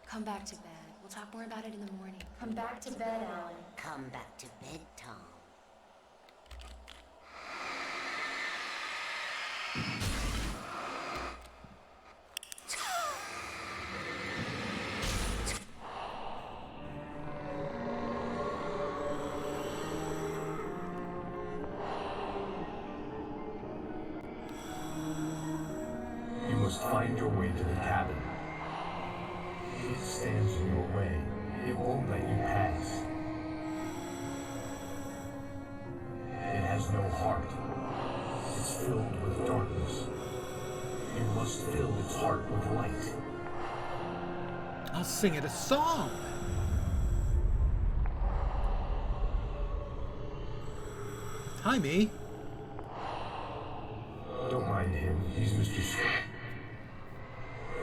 Come back to bed. We'll talk more about it in the morning. Come back to bed, Alan. Come back to bed, Tom. You must find your way to the cabin. It stands in your way. It won't let you pass. It has no heart. It's filled with darkness. You must fill its heart with light. I'll sing it a song. Hi, me. Don't mind him. He's Mr. Scott.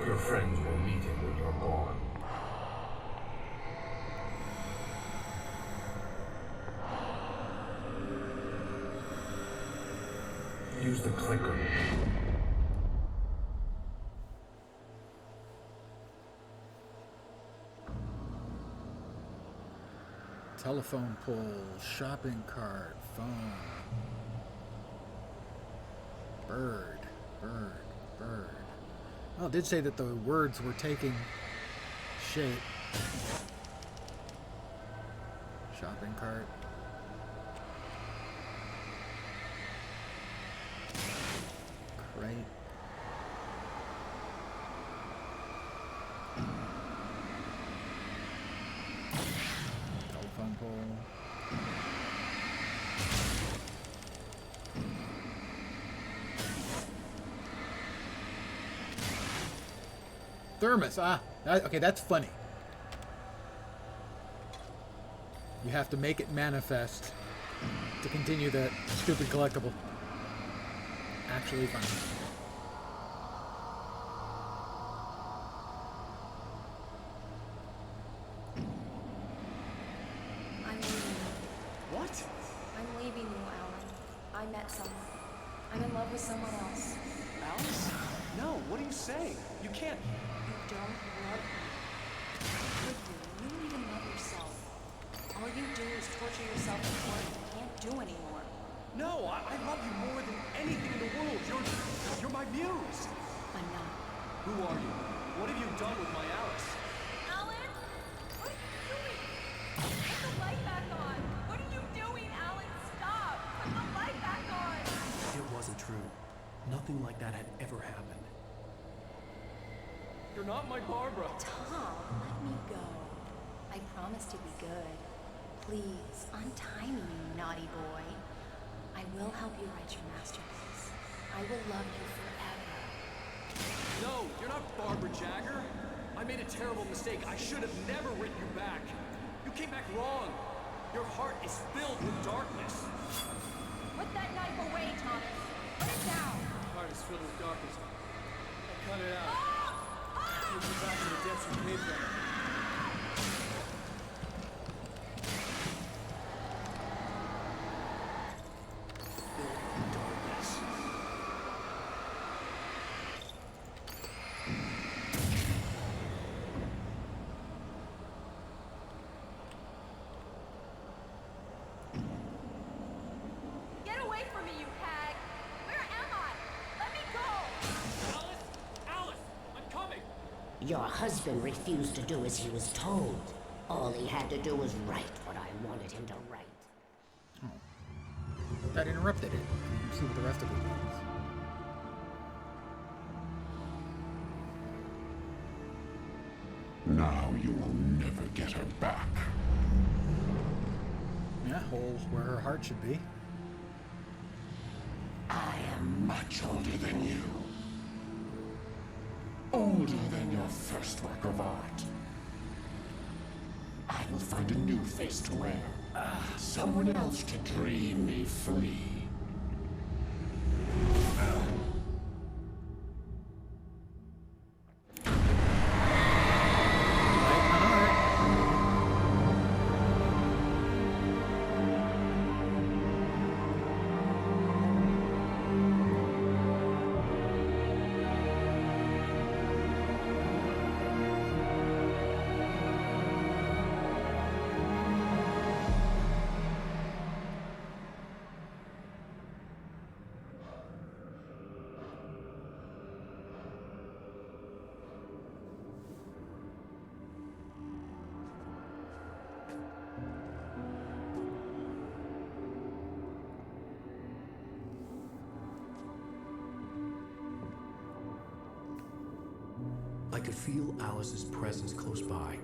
Your friends will meet him when you're gone. Use the clicker. Telephone pole, shopping cart, phone. Bird, bird, bird. Oh, it did say that the words were taking shape. Shopping cart. Crate. Telephone pole. Thermos. Okay, that's funny. You have to make it manifest to continue that stupid collectible. Actually funny. I'm leaving you. What? I'm leaving you, Alan. I met someone. I'm in love with someone else. Alice? No, what are you saying? You can't. You don't love me. You do. You don't even love yourself. All you do is torture yourself to the point you can't do anymore. No, I love you more than anything in the world. You're my muse. I'm not. Who are you? What have you done with my Alice? Alan? You're not my Barbara. Tom, let me go. I promise to be good. Please, untie me, you naughty boy. I will help you write your masterpiece. I will love you forever. No, you're not Barbara Jagger. I made a terrible mistake. I should have never written you back. You came back wrong. Your heart is filled with darkness. Put that knife away, Thomas. Put it down. Heart is filled with darkness. I cut it out. Take you back to the depths you came from. Filled with darkness. Get away from me, you hag! Where am I? Let me go! Alice! Alice! I'm coming! Your husband refused to do as he was told. All he had to do was write what I wanted him to write. That interrupted it. Let's see what the rest of it was. Now you will never get her back. Yeah, holes where her heart should be. I am much older than you. Older than your first work of art. I will find a new face to wear. Someone else to dream me free. I could feel Alice's presence close by.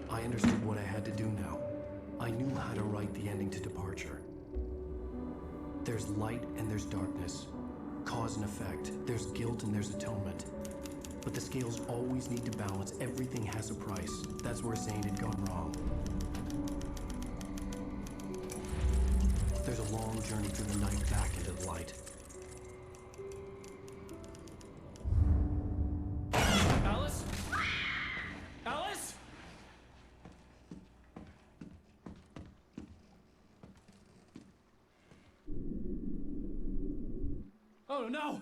I understood what I had to do now. I knew how to write the ending to Departure. There's light and there's darkness. Cause and effect. There's guilt and there's atonement. But the scales always need to balance. Everything has a price. That's where Zane had gone wrong. There's a long journey through the night back into the light. Alice? Alice? Oh no!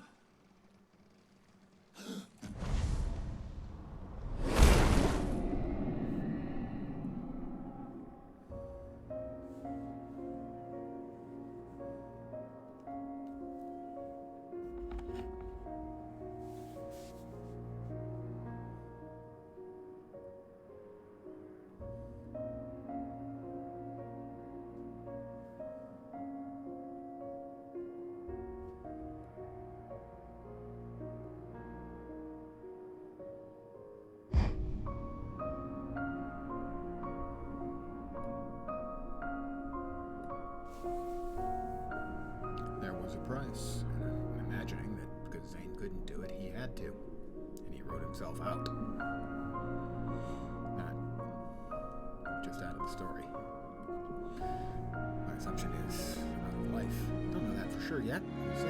There was a price, and I'm imagining that because Zane couldn't do it, he had to, and he wrote himself out. Not just out of the story. My assumption is out of life. Don't know that for sure yet. We'll see.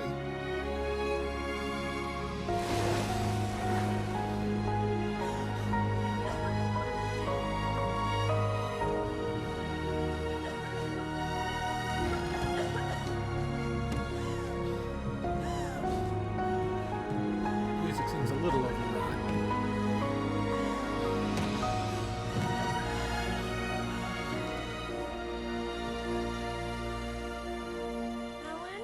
Music seems a little overwrought. Alan?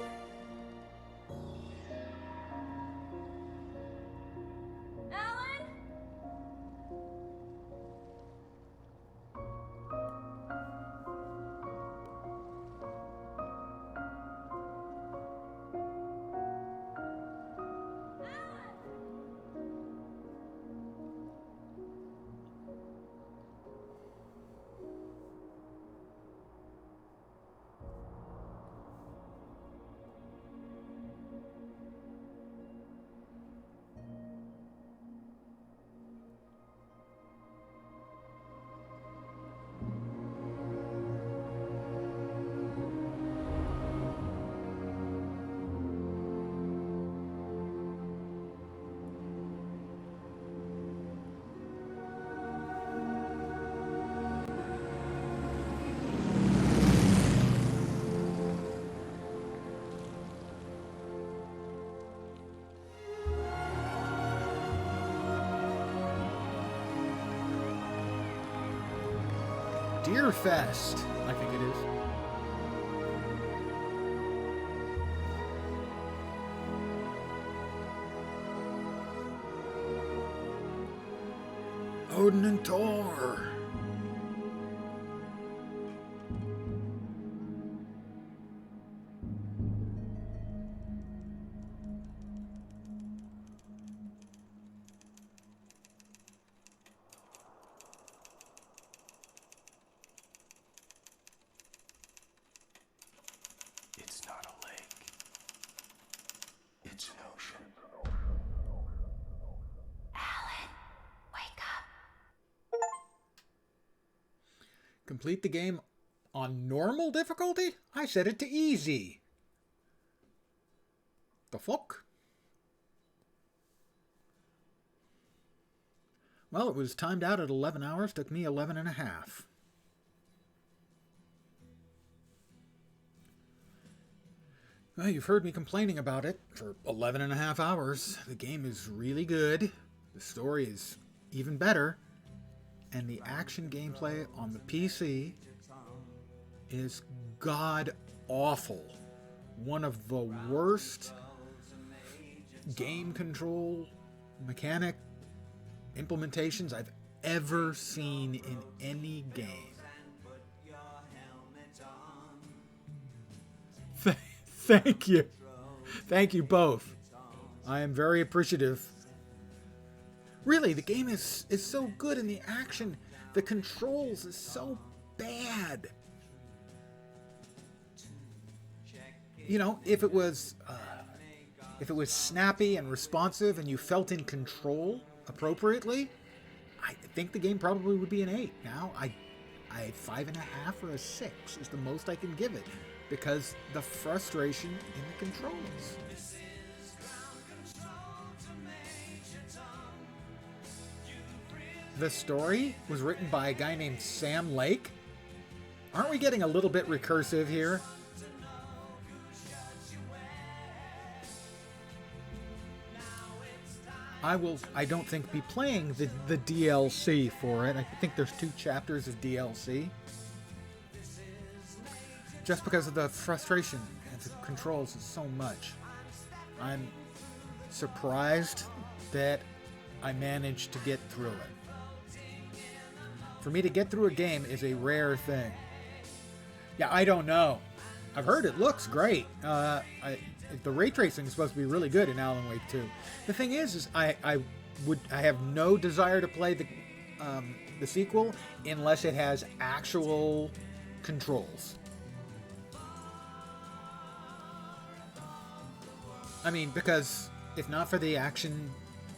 Deerfest, I think it is. Odin and Thor. It's not a lake. It's an ocean. Alan, wake up. Complete the game on normal difficulty? I set it to easy. The fuck? Well, it was timed out at 11 hours. Took me 11 and a half. Well, you've heard me complaining about it for 11 and a half hours. The game is really good. The story is even better. And the action gameplay on the PC is god-awful. One of the worst game control mechanic implementations I've ever seen in any game. Thank you. Thank you both. I am very appreciative. Really, the game is so good and the action, the controls is so bad. You know, if it was snappy and responsive and you felt in control appropriately, I think the game probably would be an 8. Now, I 5.5 or a 6 is the most I can give it because the frustration in the controls. The story was written by a guy named Sam Lake. Aren't we getting a little bit recursive here? I don't think, be playing the DLC for it. I think there's 2 chapters of DLC. Just because of the frustration and the controls so much. I'm surprised that I managed to get through it. For me to get through a game is a rare thing. Yeah, I don't know. I've heard it looks great. The ray tracing is supposed to be really good in Alan Wake 2. The thing is I have no desire to play the sequel unless it has actual controls. I mean, because if not for the action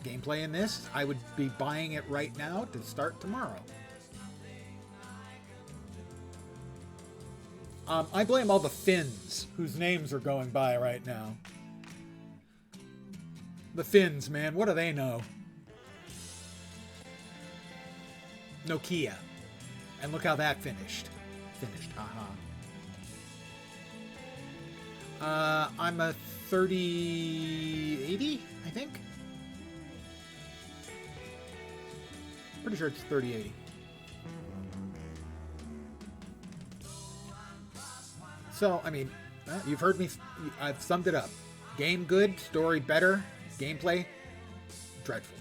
gameplay in this, I would be buying it right now to start tomorrow. I blame all the Finns whose names are going by right now. The Finns, man, what do they know? Nokia. And look how that finished. Haha. I'm a 3080, I think. Pretty sure it's 3080. So, I mean, you've heard me, I've summed it up. Game good, story better, gameplay dreadful.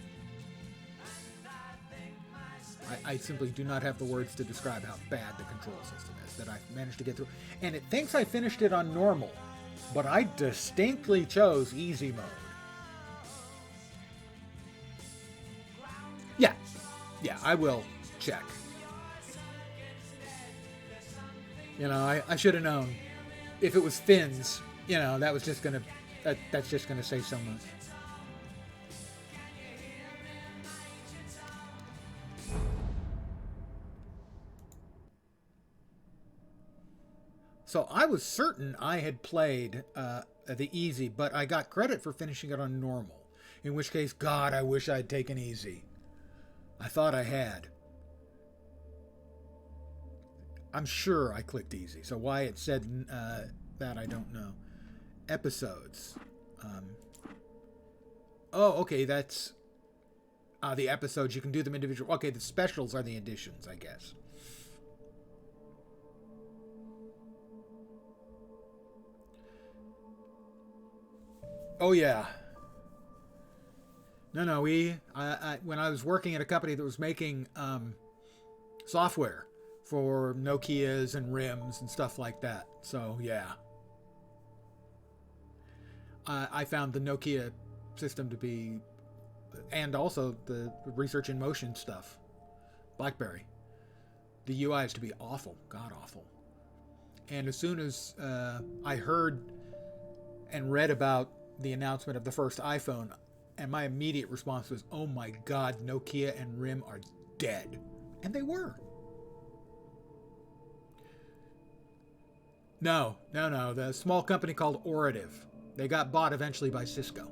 I simply do not have the words to describe how bad the control system is that I managed to get through. And it thinks I finished it on normal, but I distinctly chose easy mode. Yeah, I will check. You know, I should have known. If it was Finns, you know, that was just gonna, that's just gonna say so much. So I was certain I had played the easy, but I got credit for finishing it on normal. In which case, God, I wish I'd taken easy. I thought I had. I'm sure I clicked easy. So why it said that, I don't know. Episodes. Oh, okay, that's the episodes. You can do them individual. Okay, the specials are the editions, I guess. Oh yeah. No. When I was working at a company that was making software for Nokias and RIMs and stuff like that. So yeah. I found the Nokia system to be, and also the Research in Motion stuff, BlackBerry. The UI is to be awful, god awful. And as soon as I heard and read about the announcement of the first iPhone, and my immediate response was, oh my god, Nokia and RIM are dead. And they were. No. The small company called Orative. They got bought eventually by Cisco.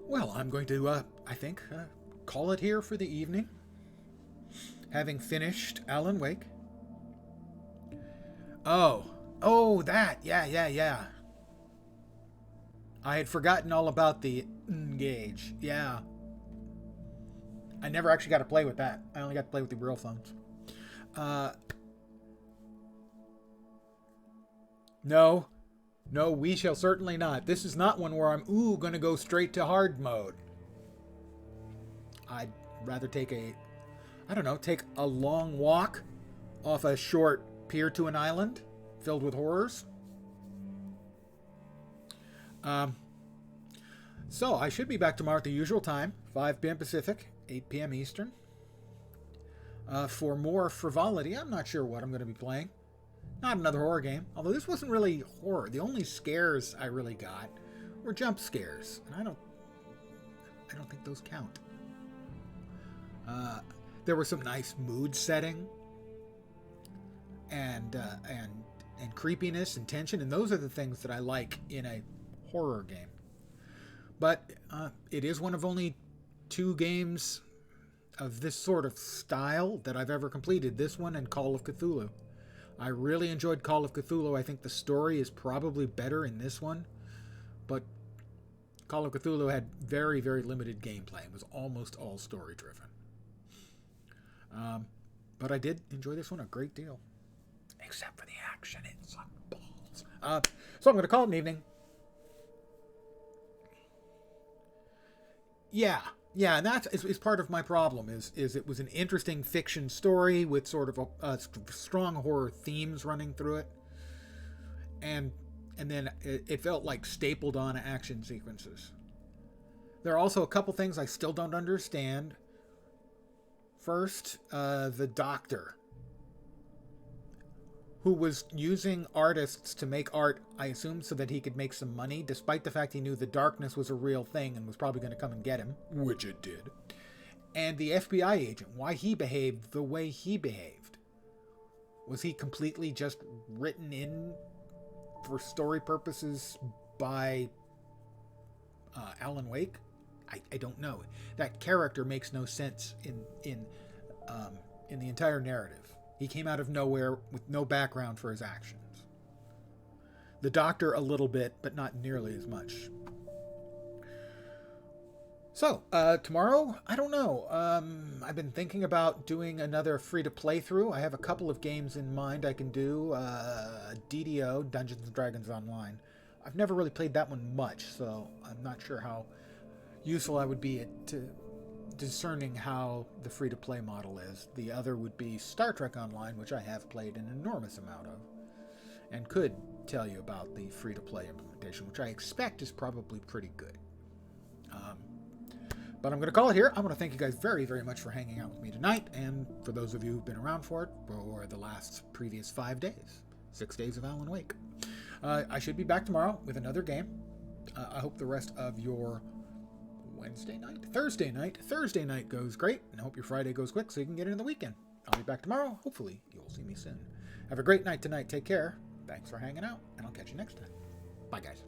Well, I'm going to, I think, call it here for the evening. Having finished Alan Wake. Oh, that. Yeah. I had forgotten all about the N-Gage. Yeah. I never actually got to play with that. I only got to play with the real phones. No, we shall certainly not. This is not one where I'm, going to go straight to hard mode. I'd rather take a long walk off a short pier to an island filled with horrors. So I should be back tomorrow at the usual time, 5 p.m. Pacific, 8 p.m. Eastern. For more frivolity, I'm not sure what I'm going to be playing. Not another horror game, although this wasn't really horror. The only scares I really got were jump scares, and I don't think those count. There was some nice mood setting and creepiness and tension, and those are the things that I like in a horror game. But it is one of only 2 games of this sort of style that I've ever completed. This one and Call of Cthulhu. I really enjoyed Call of Cthulhu. I think the story is probably better in this one. But Call of Cthulhu had very, very limited gameplay. It was almost all story-driven. But I did enjoy this one a great deal. Except for the action. It sucked balls. So I'm going to call it an evening. Yeah, and that is part of my problem. Is it was an interesting fiction story with sort of a strong horror themes running through it, and then it felt like stapled on action sequences. There are also a couple things I still don't understand. First, the doctor, who was using artists to make art, I assume, so that he could make some money, despite the fact he knew the darkness was a real thing and was probably going to come and get him, which it did. And the FBI agent, why he behaved the way he behaved. Was he completely just written in for story purposes by Alan Wake? I don't know. That character makes no sense in the entire narrative. He came out of nowhere with no background for his actions. The doctor a little bit, but not nearly as much. So, tomorrow, I don't know. I've been thinking about doing another free-to-play through. I have a couple of games in mind I can do. DDO, Dungeons & Dragons Online. I've never really played that one much, so I'm not sure how useful I would be at discerning how the free-to-play model is. The other would be Star Trek Online, which I have played an enormous amount of, and could tell you about the free-to-play implementation, which I expect is probably pretty good. But I'm going to call it here. I want to thank you guys very, very much for hanging out with me tonight, and for those of you who've been around for it for the last previous 5 days, 6 days of Alan Wake. I should be back tomorrow with another game. I hope the rest of your Thursday night goes great, and I hope your Friday goes quick so you can get into the weekend. I'll be back tomorrow. Hopefully, you'll see me soon. Have a great night tonight. Take care. Thanks for hanging out, and I'll catch you next time. Bye, guys.